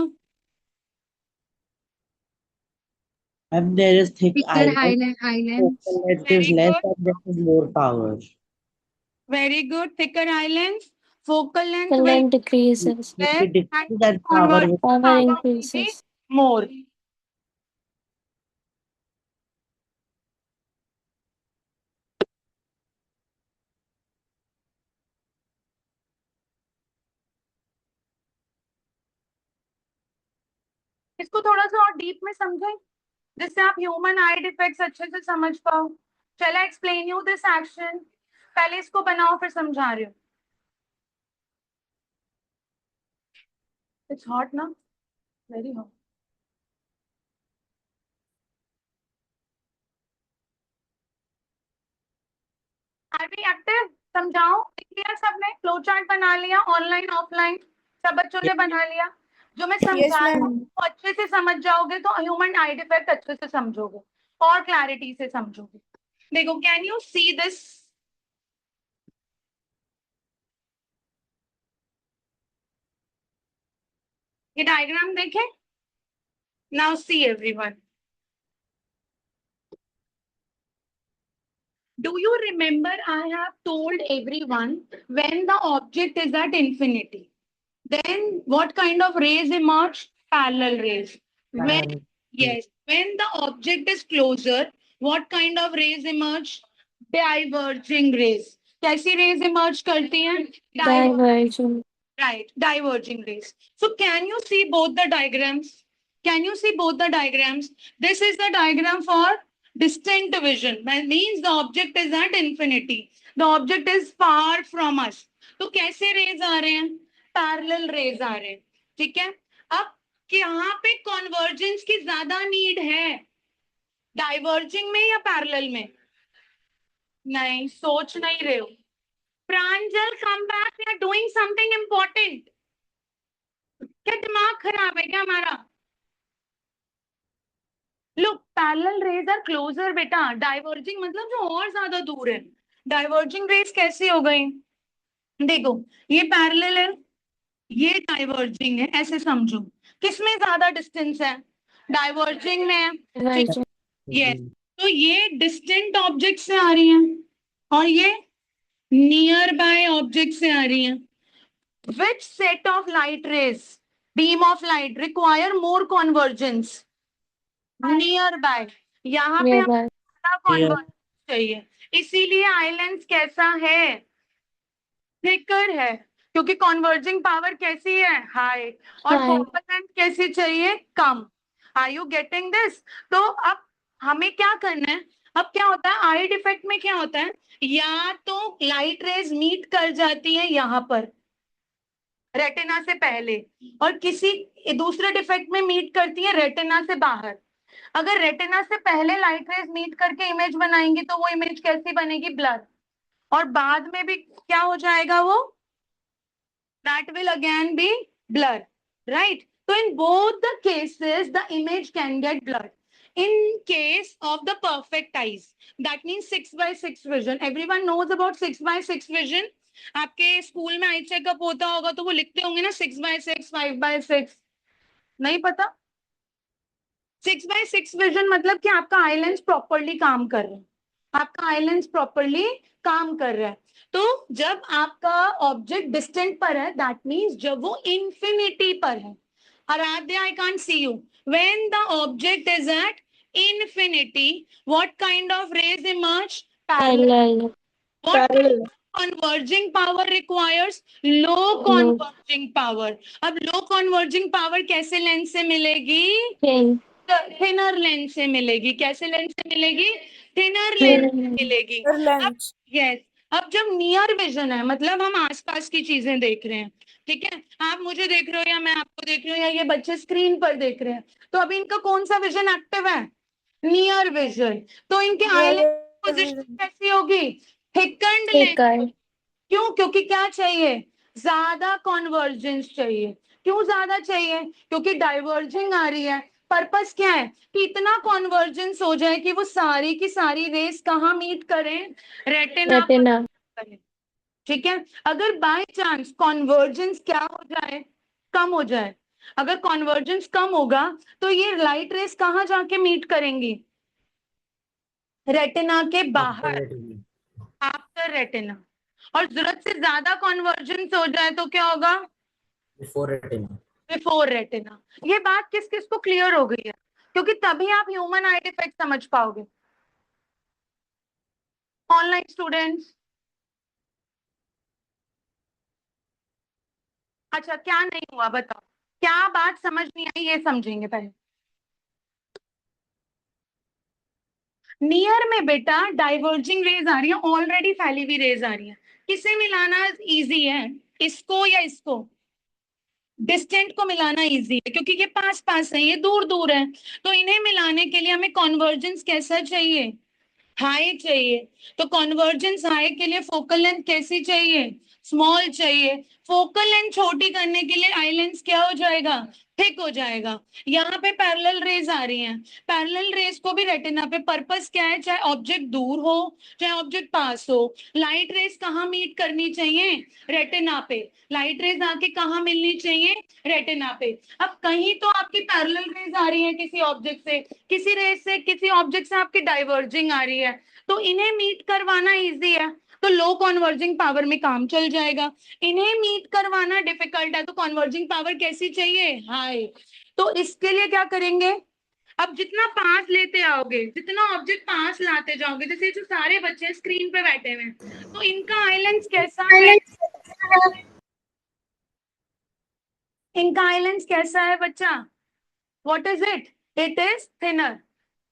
Ma'am, there is thick Thicker island. islands. Focal length Very is less good. and there is more power. Very good. Thicker islands, focal length Focal will length decreases. It less will decrease and and power converging will Power power will be increases. more. इसको थोड़ा सा और deep में समझें जिससे आप human आई defects अच्छे से समझ पाओ. चल I explain you this action. पहले इसको बनाओ फिर समझा रही हूँ. इट्स हॉट ना, very hot. Are we active? समझाओ. लिख लिया सबने? फ्लो चार्ट बना लिया? ऑनलाइन ऑफलाइन सब बच्चों ने बना लिया? जो मैं समझा रही हूँ वो अच्छे से समझ जाओगे तो ह्यूमन आई डिफेक्ट अच्छे से समझोगे और क्लैरिटी से समझोगे. देखो, कैन यू सी दिस? ये डायग्राम देखें. Now see everyone. Do you remember I have told everyone when the object is at infinity, then what kind of rays emerge? Parallel rays. When, yes, when the object is closer, what kind of rays emerge? Diverging rays. कैसी rays emerge करती हैं? Diverging. Right, diverging rays. So can you see both the diagrams? Can you see both the diagrams? This is the diagram for distant vision. That means the object is at infinity. The object is far from us. तो कैसे rays आ रहे हैं? Parallel rays आ रहे हैं. ठीक है. अब यहाँ पे convergence की ज्यादा need है, diverging में या parallel में? नहीं, सोच नहीं रहे हो. प्रांजल, come back. We are doing something important. क्या दिमाग खराब है क्या हमारा? Look, parallel rays are closer बेटा. Diverging मतलब जो और ज्यादा दूर है. Diverging rays कैसी हो गई? देखो, ये parallel है, ये डाइवर्जिंग है, ऐसे समझो। किसमें ज्यादा डिस्टेंस है? डाइवर्जिंग में। ठीक, Divergent. यस। तो ये डिस्टेंट ऑब्जेक्ट से आ रही हैं और ये नियर बाय ऑब्जेक्ट से आ रही हैं। Which set of light rays, beam of light require more convergence? Nearby. यहाँ पे Nearby. कॉन्वर्जेंस चाहिए, इसीलिए आइलेंस कैसा है? थिकर है, क्योंकि कॉन्वर्जिंग पावर कैसी है? हाई। और High. फोकल लेंथ कैसी चाहिए? कम। Are you getting this? तो अब हमें क्या करना है? अब क्या होता है आई डिफेक्ट में? क्या होता है, या तो लाइट रेज मीट कर जाती है यहाँ पर रेटिना से पहले, और किसी दूसरे डिफेक्ट में मीट करती है रेटिना से बाहर। अगर रेटिना से पहले लाइट रेज मीट करके इमेज बनाएंगी तो वो इमेज कैसी बनेगी? ब्लर। और बाद में भी क्या हो जाएगा वो? that will again be blur, right? So in both the cases the image can get blurred. In case of the perfect eyes, that means 6x6 vision, everyone knows about 6x6 vision. आपके school में eye checkup होता होगा तो वो लिखते होंगे ना 6x6 5x6, नहीं पता? 6x6 विजन मतलब कि आपका आई लेंस प्रॉपरली काम कर रहा है, आपका आई लेंस प्रॉपरली काम कर रहा है। तो जब आपका ऑब्जेक्ट डिस्टेंट पर है, दैट मींस जब वो इंफिनिटी पर है। Aaradhya, I can't see you. When the object is at infinity, what kind of rays emerge? Parallel. Parallel. What kind of converging power requires? Low converging power. अब लो converging power कैसे lens से मिलेगी? Thin. Thinner lens से मिलेगी। कैसे lens से मिलेगी? Thinner lens Thinner से lens. मिलेगी। अब यस, अब जब नियर विजन है मतलब हम आसपास की चीजें देख रहे हैं, ठीक है, आप मुझे देख रहे हो या मैं आपको देख रही हूँ या ये बच्चे स्क्रीन पर देख रहे हैं, तो अभी इनका कौन सा विजन एक्टिव है? Near vision. तो इनके आई लेंस पोजीशन कैसी होगी? थिकन्ड लेंस। Thicker. क्यों? क्योंकि क्या चाहिए? ज्यादा कॉन्वर्जेंस चाहिए। क्यों ज्यादा चाहिए? क्योंकि डाइवर्जिंग आ रही है। पर्पस क्या है? कि इतना कॉन्वर्जेंस हो जाए कि वो सारी की सारी रेस कहाँ मीट करें? रेटिना पर Retina. करें। ठीक है, अगर बाय चांस कॉन्वर्जेंस क्या हो जाए? कम हो जाए। अगर कॉन्वर्जेंस कम होगा तो ये लाइट रेस कहाँ जाके मीट करेंगी? रेटिना के बाहर, आफ्टर रेटिना। और जरूरत से ज्यादा कॉन्वर्जेंस हो जाए तो क्या होगा? Before retina. ये बात किस किस को क्लियर हो गई है? क्योंकि तभी आप ह्यूमन आई डिफेक्ट समझ पाओगे। ऑनलाइन स्टूडेंट्स, अच्छा क्या नहीं हुआ बताओ, क्या बात समझ नहीं आई ये समझेंगे पहले। नियर में बेटा डाइवर्जिंग रेज आ रही है, ऑलरेडी फैली हुई रेज आ रही है। किसे मिलाना इजी है, इसको या इसको? डिस्टेंट को मिलाना इजी है क्योंकि ये पास पास है, ये दूर दूर है। तो इन्हें मिलाने के लिए हमें कॉन्वर्जेंस कैसा चाहिए? हाई चाहिए। तो कॉन्वर्जेंस हाई के लिए फोकल लेंथ कैसी चाहिए? स्मॉल चाहिए। फोकल लेंथ छोटी करने के लिए आई लेंस क्या हो जाएगा? थिक हो जाएगा। यहाँ पे पैरेलल रेज आ रही हैं, पैरेलल रेज को भी रेटिना पे, पर्पस क्या है? चाहे ऑब्जेक्ट दूर हो चाहे ऑब्जेक्ट पास हो, लाइट रेज कहाँ मीट करनी चाहिए? रेटिना पे। लाइट रेज आके कहाँ मिलनी चाहिए? रेटिना पे। अब कहीं तो आपकी पैरेलल रेज आ रही है किसी ऑब्जेक्ट से, किसी रेज से, किसी ऑब्जेक्ट से आपकी डाइवर्जिंग आ रही है, तो इन्हें मीट करवाना इजी है तो लो कॉन्वर्जिंग पावर में काम चल जाएगा। इन्हें मीट करवाना डिफिकल्ट है तो कॉन्वर्जिंग पावर कैसी चाहिए? हाई। तो इसके लिए क्या करेंगे? अब जितना पास लेते आओगे, जितना ऑब्जेक्ट पास लाते जाओगे, जैसे जो सारे बच्चे स्क्रीन पे बैठे हुए हैं, तो इनका आई लेंस कैसा है? इनका आई लेंस कैसा है बच्चा? What is it? It is thinner,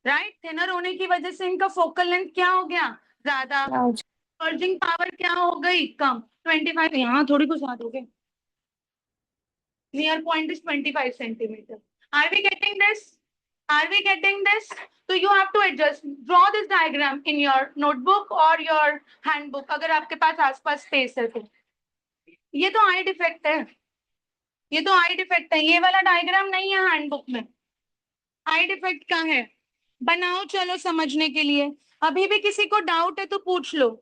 right? Thinner होने की वजह से इनका फोकल लेंथ क्या हो गया? ज्यादा। Large. कन्वर्जिंग पावर क्या हो गई? कम। 25, यहाँ थोड़ी कुछ याद हो गए। Near point is 25 centimetre. Are we getting this? Are we getting this? तो you have to adjust, draw this diagram in your notebook और योर हैंडबुक अगर आपके पास आसपास स्पेस है तो। ये तो आई डिफेक्ट है, ये तो आई डिफेक्ट है, ये वाला डायग्राम नहीं है हैंडबुक में। आई डिफेक्ट का है, बनाओ चलो समझने के लिए। अभी भी किसी को डाउट है तो पूछ लो।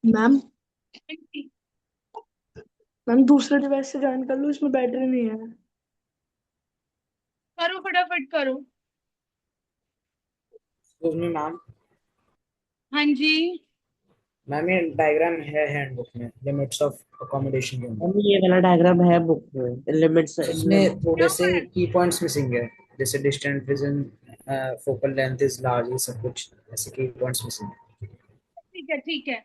मैम मैम दूसरे डिवाइस से ज्वाइन कर लूँ, इसमें बैटरी नहीं है। करो फटाफट करो। Excuse me, ma'am. हाँ जी, मैम ये डायग्राम है हैंडबुक में, लिमिट्स ऑफ अकोमोडेशन के अंदर। मम्मी ये वाला डायग्राम है बुक में, लिमिट्स उसमें थोड़े क्या से है? की पॉइंट्स मिसिंग है, जैसे distant vision, focal length is large, ये सब कुछ ऐसे की पॉइंट्स मिसिंग है। ठीक है ठीक है।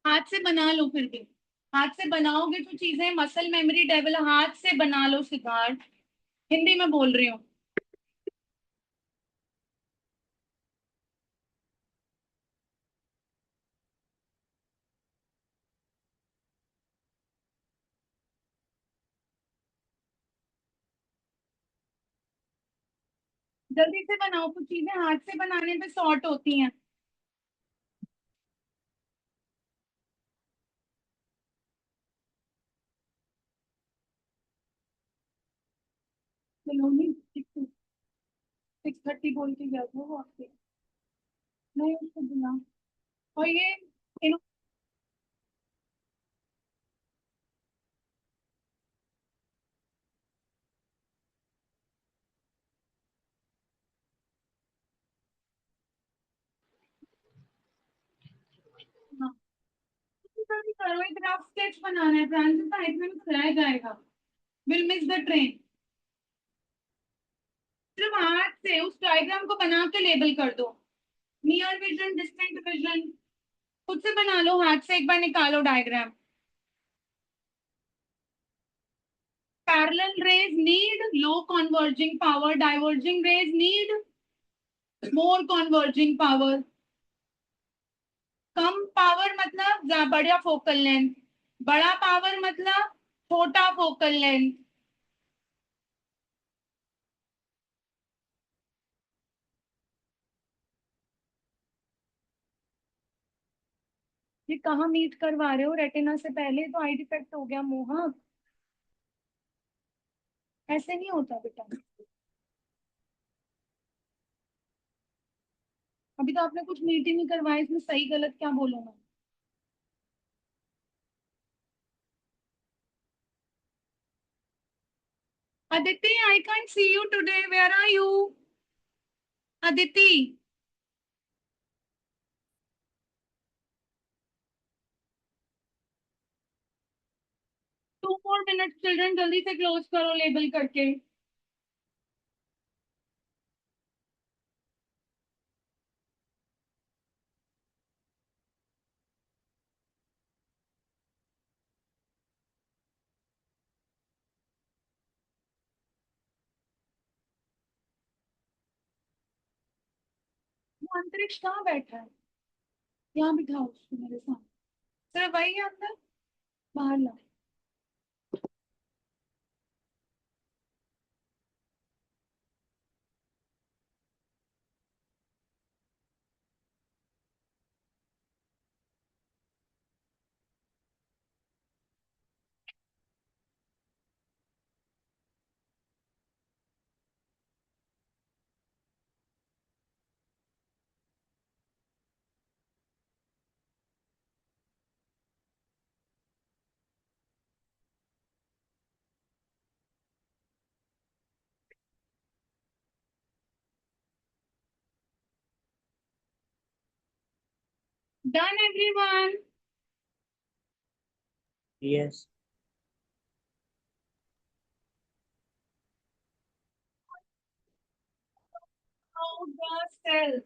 हाथ से बना लो, फिर भी हाथ से बनाओगे तो चीजें मसल मेमोरी डेवलप, हाथ से बना लो सिद्धार्थ, हिंदी में बोल रही हूँ। जल्दी से बनाओ, कुछ चीजें हाथ से बनाने पे शॉर्ट होती हैं। सलोनी 6:30 बोल के गया था वो आपके, नहीं उसको बुला। और ये इन- हाँ, जल्दी करो, एक रफ स्केच बनाना है, फ्रांसिस का इतने में कराया जाएगा, विल मिस द ट्रेन। सिर्फ हाथ से उस डायग्राम को बना के लेबल कर दो, नियर विजन, डिस्टेंट विजन, खुद से बना लो, हाथ से एक बार निकालो diagram. Parallel rays need low converging power, diverging rays need more converging power। कम पावर मतलब बड़ा फोकल लेंथ, बड़ा पावर मतलब छोटा फोकल लेंथ। ये कहाँ मीट करवा रहे हो, रेटिना से पहले तो आई डिफेक्ट हो गया मोहा, ऐसे नहीं होता बेटा। अभी तो आपने कुछ मीट ही नहीं करवाया, इसमें सही गलत क्या बोलूंगा। Aditi, I can't see you today. Where are you? Aditi. Two more minutes, children. जल्दी से क्लोज करो लेबल करके। वो अंतरिक्ष कहाँ बैठा है, यहाँ बिठाओ उसको मेरे साथ, सिर्फ वही है अंदर, बाहर ला। Done everyone. Yes. How the cells.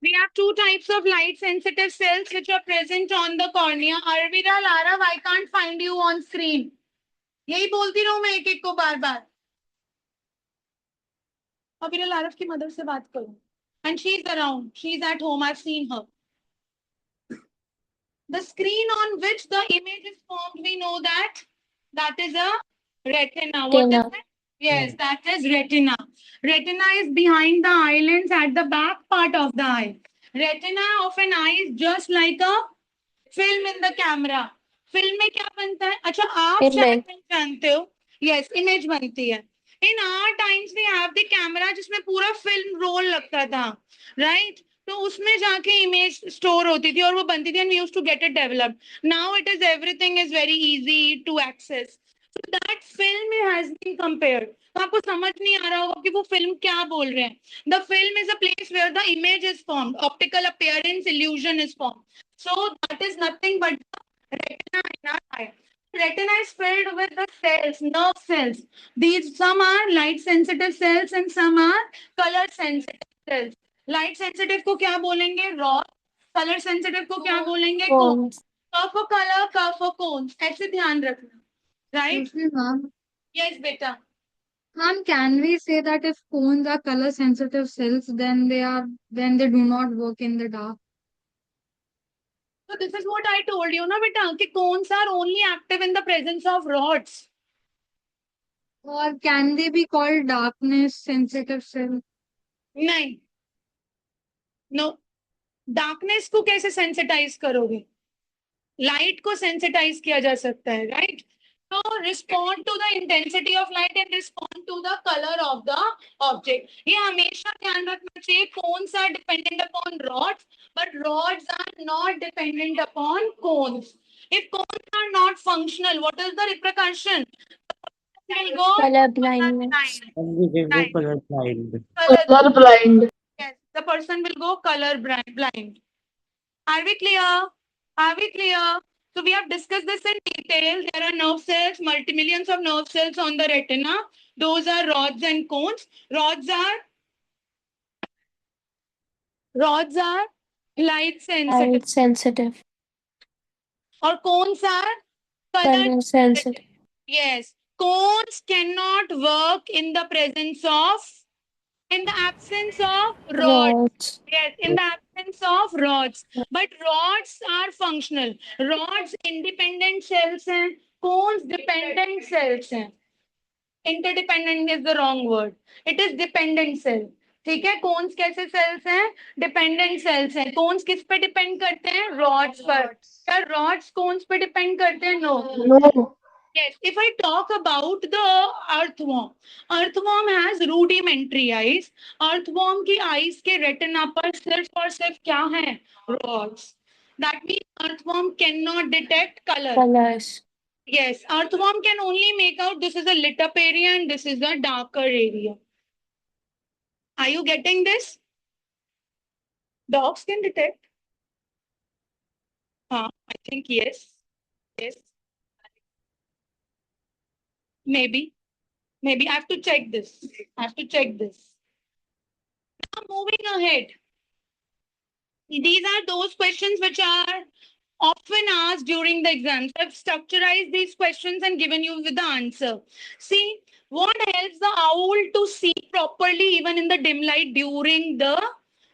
We have two types of light sensitive cells which are present on the cornea. Arvira, Lara, I can't find you on screen. यही बोलती रहूं मैं एक एक को बार बार। अभी लारव की मदर से बात करूं, and she is around, she is at home, I've seen her. The screen on which the image is formed, we know that that is a retina. What is Retina. it? Yes, that is retina. Retina is behind the eyelids at the back part of the eye. Retina of an eye is just like a film in the camera. Film में क्या बनता है? अच्छा आप शायद Image. नहीं जानते हो. Yes, image बनती है. In our times we have the camera जिसमें पूरा film roll लगता था, right? तो उसमें जाके image store होती थी और वो बनती थी and we used to get it developed. Now it is everything is very easy to access. So that film has been compared. तो आपको समझ नहीं आ रहा होगा कि वो फिल्म क्या बोल रहे हैं. The film is a place where the image is formed, optical appearance illusion is formed. So that is nothing but the retina in our eye. Retina is filled with the cells, nerve cells. These some are light sensitive cells and some are color sensitive cells. Light sensitive को क्या बोलेंगे? Rod. Color sensitive को क्या बोलेंगे? Cone. Cones. Curve for color, curve for cones. ऐसे ध्यान रखना. Right? Excuse me, ma'am. Yes, beta. Ma'am, can we say that if cones are color sensitive cells, then they do not work in the dark? So this is what I told you, na beta, कि cones are only active in the presence of rods. Or can they be called darkness sensitive cells? नहीं. No. Darkness को कैसे sensitize करोगे? Light को sensitize किया जा सकता है, right? So respond to the intensity of light and respond to the color of the object. ये हमेशा ध्यान रखना चाहिए. Cones are dependent upon rods, but rods are not dependent upon cones. If cones are not functional, what is the repercussion? Will go Color blindness. blind. And we will go Right. colorblind. Color blind. Yes, the person will go color blind. Are we clear? Are we clear? So we have discussed this in detail. There are nerve cells, multi-millions of nerve cells on the retina. Those are rods and cones. Rods are light sensitive, Light sensitive. or cones are color Color sensitive. Yes, cones cannot work in the absence of rods. Rods. Yes, in the absence of rods. But rods are functional. Rods independent cells and cones dependent cells हैं. Interdependent is the wrong word. It is dependent cell. ठीक है, cones कैसे cells हैं? Dependent cells हैं. Cones किस पे depend करते हैं? Rods पर. क्या rods cones पे depend करते हैं? No. No. Yes, if I talk about the earthworm has rudimentary eyes. Earthworm की eyes के retina पर सिर्फ और सिर्फ क्या है? Rods. That means earthworm cannot detect color. Colors. Yes, earthworm can only make out this is a lit up area and this is a darker area. Are you getting this? Dogs can detect. I think yes. Yes. Maybe I have to check this. Now moving ahead. These are those questions which are often asked during the exams. I've structurized these questions and given you with the answer. See, what helps the owl to see properly even in the dim light during the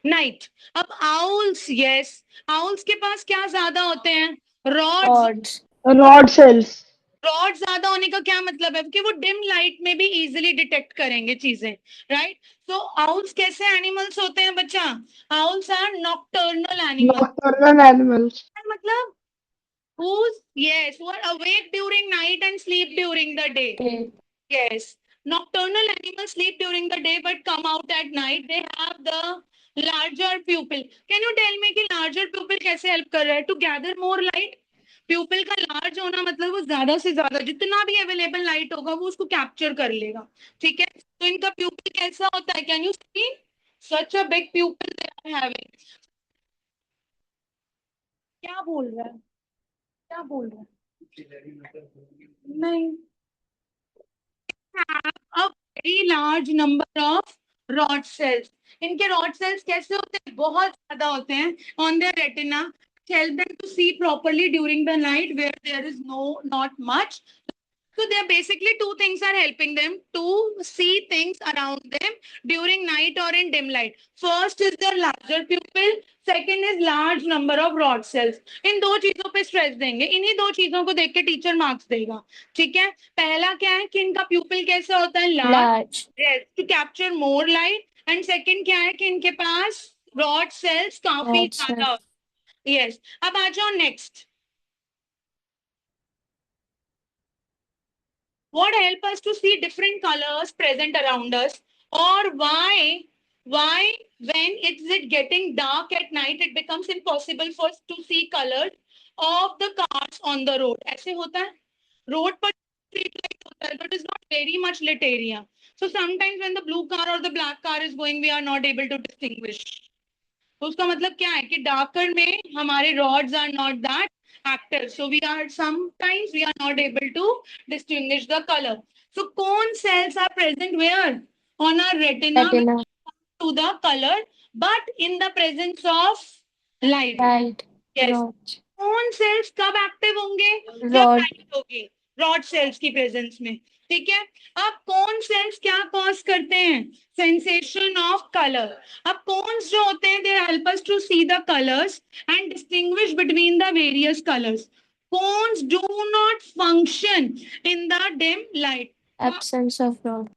night? अब owls, yes, owls के पास क्या ज्यादा होते हैं? Rods. Rods. Rod cells. Rod ज्यादा होने का क्या मतलब है कि वो डिम लाइट में भी इजीली डिटेक्ट करेंगे चीजें, राइट? सो आउल्स कैसे एनिमल्स होते हैं बच्चा? Owls are nocturnal animals. Nocturnal animals. मतलब who are awake during night and sleep during the day. Okay. Yes, nocturnal animals sleep during the day but come out at night. They have the larger pupil. Can you tell me कि larger pupil कैसे help कर रहा है to gather more light? प्यूपिल का large होना मतलब वो ज्यादा से ज्यादा जितना भी अवेलेबल लाइट होगा वो उसको कैप्चर कर लेगा. ठीक है, तो इनका प्यूपिल कैसा होता है? Can you see such a big pupil they are having? क्या बोल रहा है? नहीं. Have a very large number of rod cells. इनके rod cells कैसे होते हैं? बहुत ज्यादा होते हैं on their retina. Help them to see properly during the night where there is not much So there are basically two things are helping them to see things around them during night or in dim light. First is their larger pupil, second is large number of rod cells. इन दो चीजों पे stress देंगे, इन्हीं दो चीजों को देख के टीचर मार्क्स देगा. ठीक है, पहला क्या है कि इनका प्यूपिल कैसा होता है, large, Large. To capture more light. And second क्या है कि इनके पास रॉड सेल्स काफी Rod cells. ज्यादा. यस, अब आ जाओ next. What help us to see different colors present around us, or why when it's it getting dark at night it becomes impossible for us to see colors of the cars on the road. ऐसे होता है, road पर street light होता है, but it's not very much lit area. So sometimes when the blue car or the black car is going, we are not able to distinguish. तो उसका मतलब क्या है कि डार्कर में हमारे rods are not that active, so we are sometimes we are not able to distinguish the color. So cone cells are present where? On our retina Retina. to the color, but in the presence of light. Light. Yes. Rods. Cone cells कब active होंगे, जब Rod. Light होगी, rod sales की presence में. ठीक है, अब cone cells क्या कॉज करते हैं, सेंसेशन ऑफ कलर. अब कौन्स जो होते हैं they help us to see the colours and distinguish between the various colours. Cones do not function in the dim light. Absence of rod.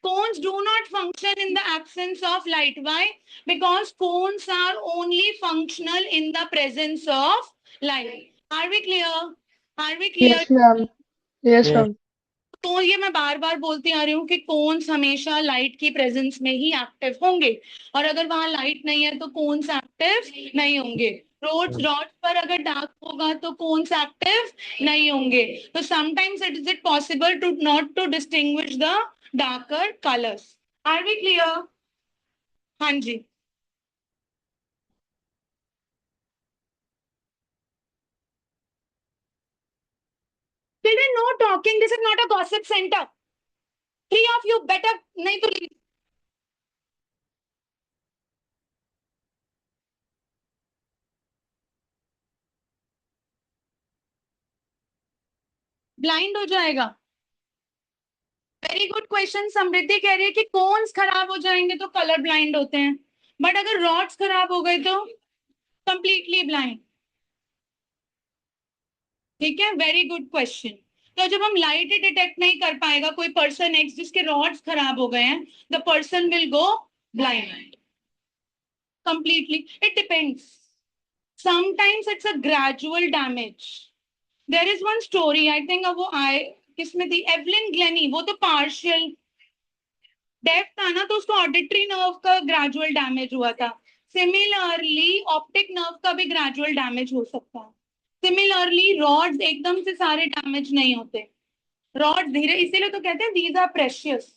Cones do not function in the absence of light. Why? Because cones are only functional in the presence of light. Are we clear? Are we clear? Yes, ma'am. Yes, Yeah. ma'am. तो ये मैं बार बार बोलती आ रही हूँ कि cons हमेशा light की presence में ही एक्टिव होंगे, और अगर वहां लाइट नहीं है तो कोन्स एक्टिव नहीं होंगे. रॉड पर अगर डार्क होगा तो कोन्स एक्टिव नहीं होंगे. तो sometimes it is possible to not to distinguish the darker colours. Are we clear? हाँ जी. Children, no talking. This is not a gossip center. Three of you better नहीं तो leave. ब्लाइंड हो जाएगा. Very good question. समृद्धि कह रही है कि कोन्स खराब हो जाएंगे तो कलर ब्लाइंड होते हैं, बट अगर रॉड्स खराब हो गए तो कंप्लीटली ब्लाइंड. ठीक है, वेरी गुड क्वेश्चन. तो जब हम लाइट ही डिटेक्ट नहीं कर पाएगा कोई पर्सन एक्स जिसके रॉड्स खराब हो गए हैं, the person will go blind completely. It depends. Sometimes it's a gradual damage. There is one story, I think वो आई किसमें थी, एवलिन ग्लेनी. वो तो पार्शियल डेफ था ना, तो उसको ऑडिटरी नर्व का ग्रेजुअल डैमेज हुआ था. सिमिलरली ऑप्टिक नर्व का भी ग्रेजुअल डैमेज हो सकता है. सिमिलरली रॉड्स एकदम से सारे डैमेज नहीं होते, रॉड धीरे, इसीलिए तो कहते हैं these are precious.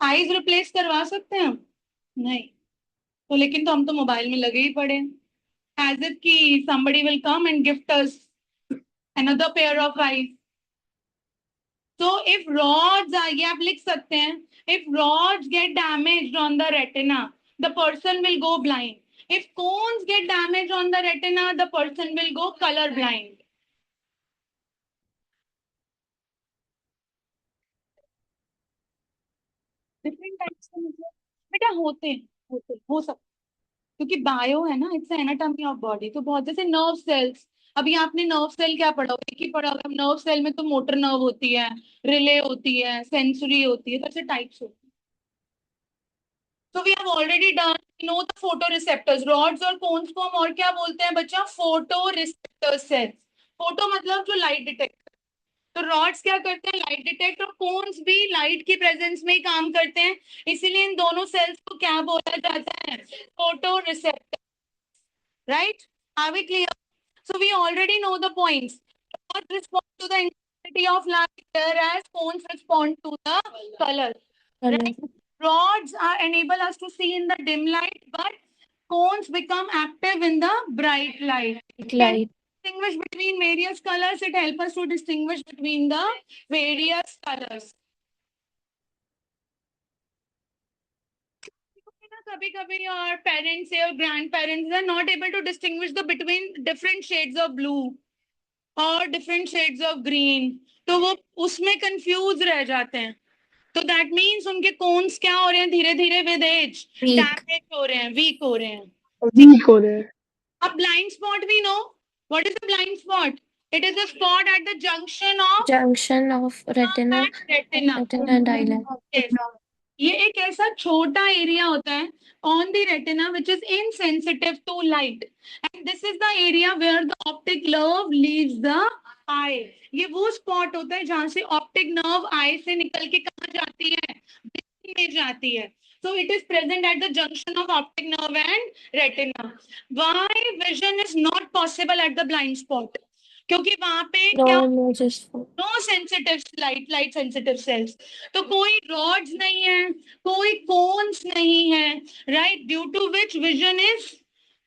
Eyes replace करवा सकते हैं हम? नहीं. तो लेकिन तो हम तो मोबाइल में लगे ही पड़े, एज इफ कि somebody will come and gift us another pair of eyes. So if rods are, ये आप लिख सकते हैं, if rods get damaged on the retina, the person will go blind. If cones get damaged on the retina, the person will go color blind. Different types के मतलब बेटा होते हैं, हो सकते, क्योंकि बायो है ना, इट्स एनाटॉमी ऑफ बॉडी. तो बहुत जैसे नर्व सेल्स, अभी आपने नर्व सेल क्या पढ़ा, एक ही पढ़ा होगा. नर्व सेल में तो मोटर नर्व होती है, रिले होती है, सेंसरी होती है, तो ऐसे टाइप्स होती है. So we have already done, you know, the photoreceptors. Rods और cones को हम और क्या बोलते हैं बच्चा, photoreceptor cells. फोटो मतलब जो लाइट डिटेक्ट. तो रॉड्स क्या करते हैं, लाइट डिटेक्ट, और कोन्स भी लाइट की प्रेजेंस में ही काम करते हैं. इसीलिए इन दोनों सेल्स को क्या बोला जाता है, photoreceptor. Right? Are we clear? So we already know the points. Rods respond to the intensity of light, whereas cones respond to the color. Color. Right? Rods are enable us to see in the dim light, but cones become active in the bright light. Light. Distinguish between various colors. It helps us to distinguish between the various colors. कभी कभी your parents or grandparents are not able to distinguish the between different shades of blue. और different shades of green, तो वो उसमें confuse रह जाते हैं। तो दैट मीन्स उनके कोन्स क्या हो रहे हैं, धीरे धीरे विद एज Weak. डैमेज हो रहे हैं, वीक हो रहे हैं। वीक हो रहे हैं। अब blind spot we know what is the blind spot, it is a spot at the junction of Junction of retina, retina. retina and eyelid. Yes. ये एक ऐसा छोटा एरिया होता है on the retina which is insensitive to light, and this is the area where the optic nerve leaves the eye. ये वो spot होता है जहां से ऑप्टिक नर्व आई से निकल के कहाँ जाती है, ब्रेन में जाती है। So it is present at the junction of optic nerve and retina. Why vision is not possible at the blind spot? क्योंकि वहां पे क्या, No images for no sensitive light sensitive cells, तो कोई रॉड्स नहीं है, कोई कोन्स नहीं है, right, due to which vision is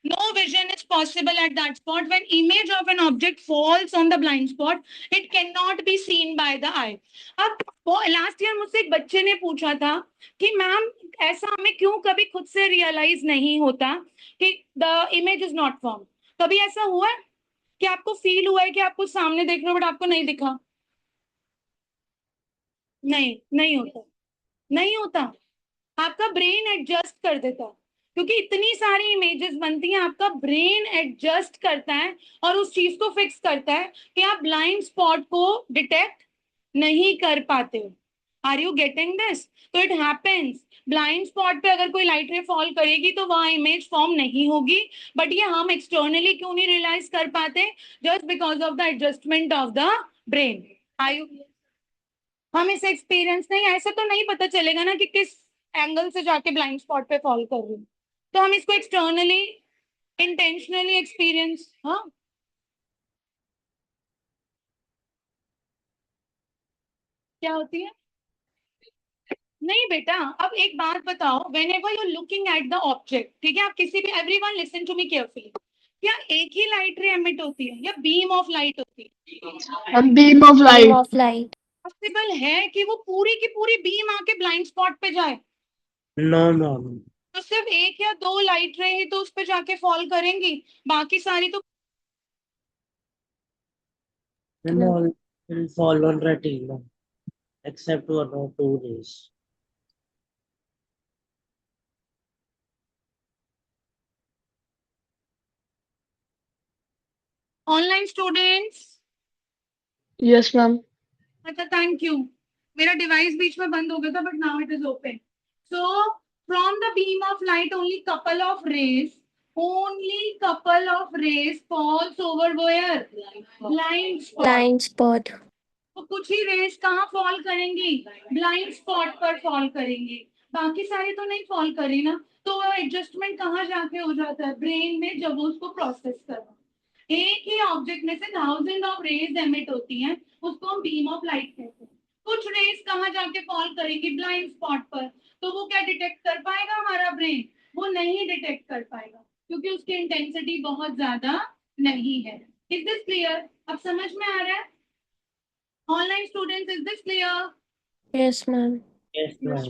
no vision is possible at that spot. When image of an object falls on the blind spot, it cannot be seen by the eye. अब last year मुझसे एक बच्चे ने पूछा था कि ma'am ऐसा हमें क्यों कभी खुद से रियलाइज नहीं होता कि the image is not form. कभी ऐसा हुआ है कि आपको फील हुआ है कि आप कुछ सामने देख रहे हो बट आपको नहीं दिखा? नहीं होता, नहीं होता। आपका ब्रेन एडजस्ट कर देता है, क्योंकि इतनी सारी इमेजेस बनती हैं, आपका ब्रेन एडजस्ट करता है और उस चीज को फिक्स करता है कि आप ब्लाइंड स्पॉट को डिटेक्ट नहीं कर पाते हो। Are you getting this? तो इट हैपेंस, ब्लाइंड स्पॉट पे अगर कोई लाइट रे फॉल करेगी तो वहां इमेज फॉर्म नहीं होगी, बट ये हम एक्सटर्नली क्यों नहीं रियलाइज कर पाते? Just because of the adjustment of the brain. Are you, हम इसे एक्सपीरियंस नहीं, ऐसे तो नहीं पता चलेगा ना कि किस एंगल से जाके ब्लाइंड स्पॉट पे फॉल कर रही हूँ, तो हम इसको एक्सटर्नली इंटेंशनली एक्सपीरियंस, हाँ क्या होती है? नहीं बेटा, अब एक बात बताओ, whenever you looking at the object, ठीक है, आप किसी भी, everyone listen to me carefully, क्या एक ही लाइट रे एमिट होती है या बीम ऑफ लाइट होती है? Beam of beam light. of light. Possible है कि वो पूरी की पूरी बीम आके ब्लाइंड स्पॉट पे जाए? No. तो सिर्फ एक या दो लाइट रे ही तो उस पे जाके फॉल करेंगी, बाकी सारी तो And all will fall on retina, except 1 or 2 days. Online students. Yes ma'am. अच्छा, थैंक यू, मेरा डिवाइस बीच में बंद हो गया था but now it is open. So from the beam of light only couple of rays, only couple of rays falls over where? Blind spot. Blind spot. तो कुछ ही रेस कहाँ फॉल करेंगी? ब्लाइंड स्पॉट पर फॉल करेंगी, बाकी सारी तो नहीं फॉल करी ना। तो एडजस्टमेंट कहाँ जाके हो जाता है? ब्रेन में, जब वो उसको प्रोसेस करना। एक ही ऑब्जेक्ट में से थाउजेंड ऑफ रेज एमिट होती हैं, उसको हम बीम ऑफ लाइट कहते हैं। कुछ रेस कहाँ जाके फॉल करेगी? ब्लाइंड स्पॉट पर, तो वो क्या डिटेक्ट कर पाएगा हमारा ब्रेन? वो नहीं डिटेक्ट कर पाएगा, क्योंकि उसकी इंटेंसिटी बहुत ज्यादा नहीं है। Is this clear? अब समझ में आ रहा है? Online students, is this clear? Yes, ma'am. Yes, ma'am.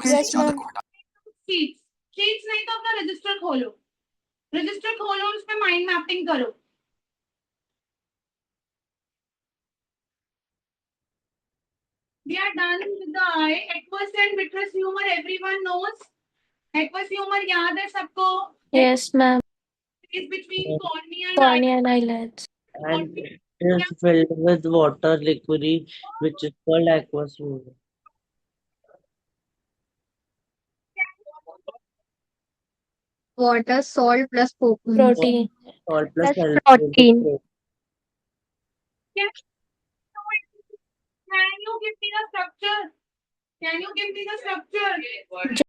Yes, ma'am. Sheets, sheets नहीं तो अपना रजिस्टर खोलो, रजिस्टर खोलो और उसमें माइंड मैपिंग करो। We are done with the eye. Aqueous and vitreous humor everyone knows. Aqueous humor याद है सबको? Yes, ma'am. It is between cornea and Cornea and eyelids. And it is filled with water liquid, which is called aqueous humor. Water, salt plus protein. Protein. Salt plus Plus calcium. protein. Can you give me the structure? Can you give me the structure?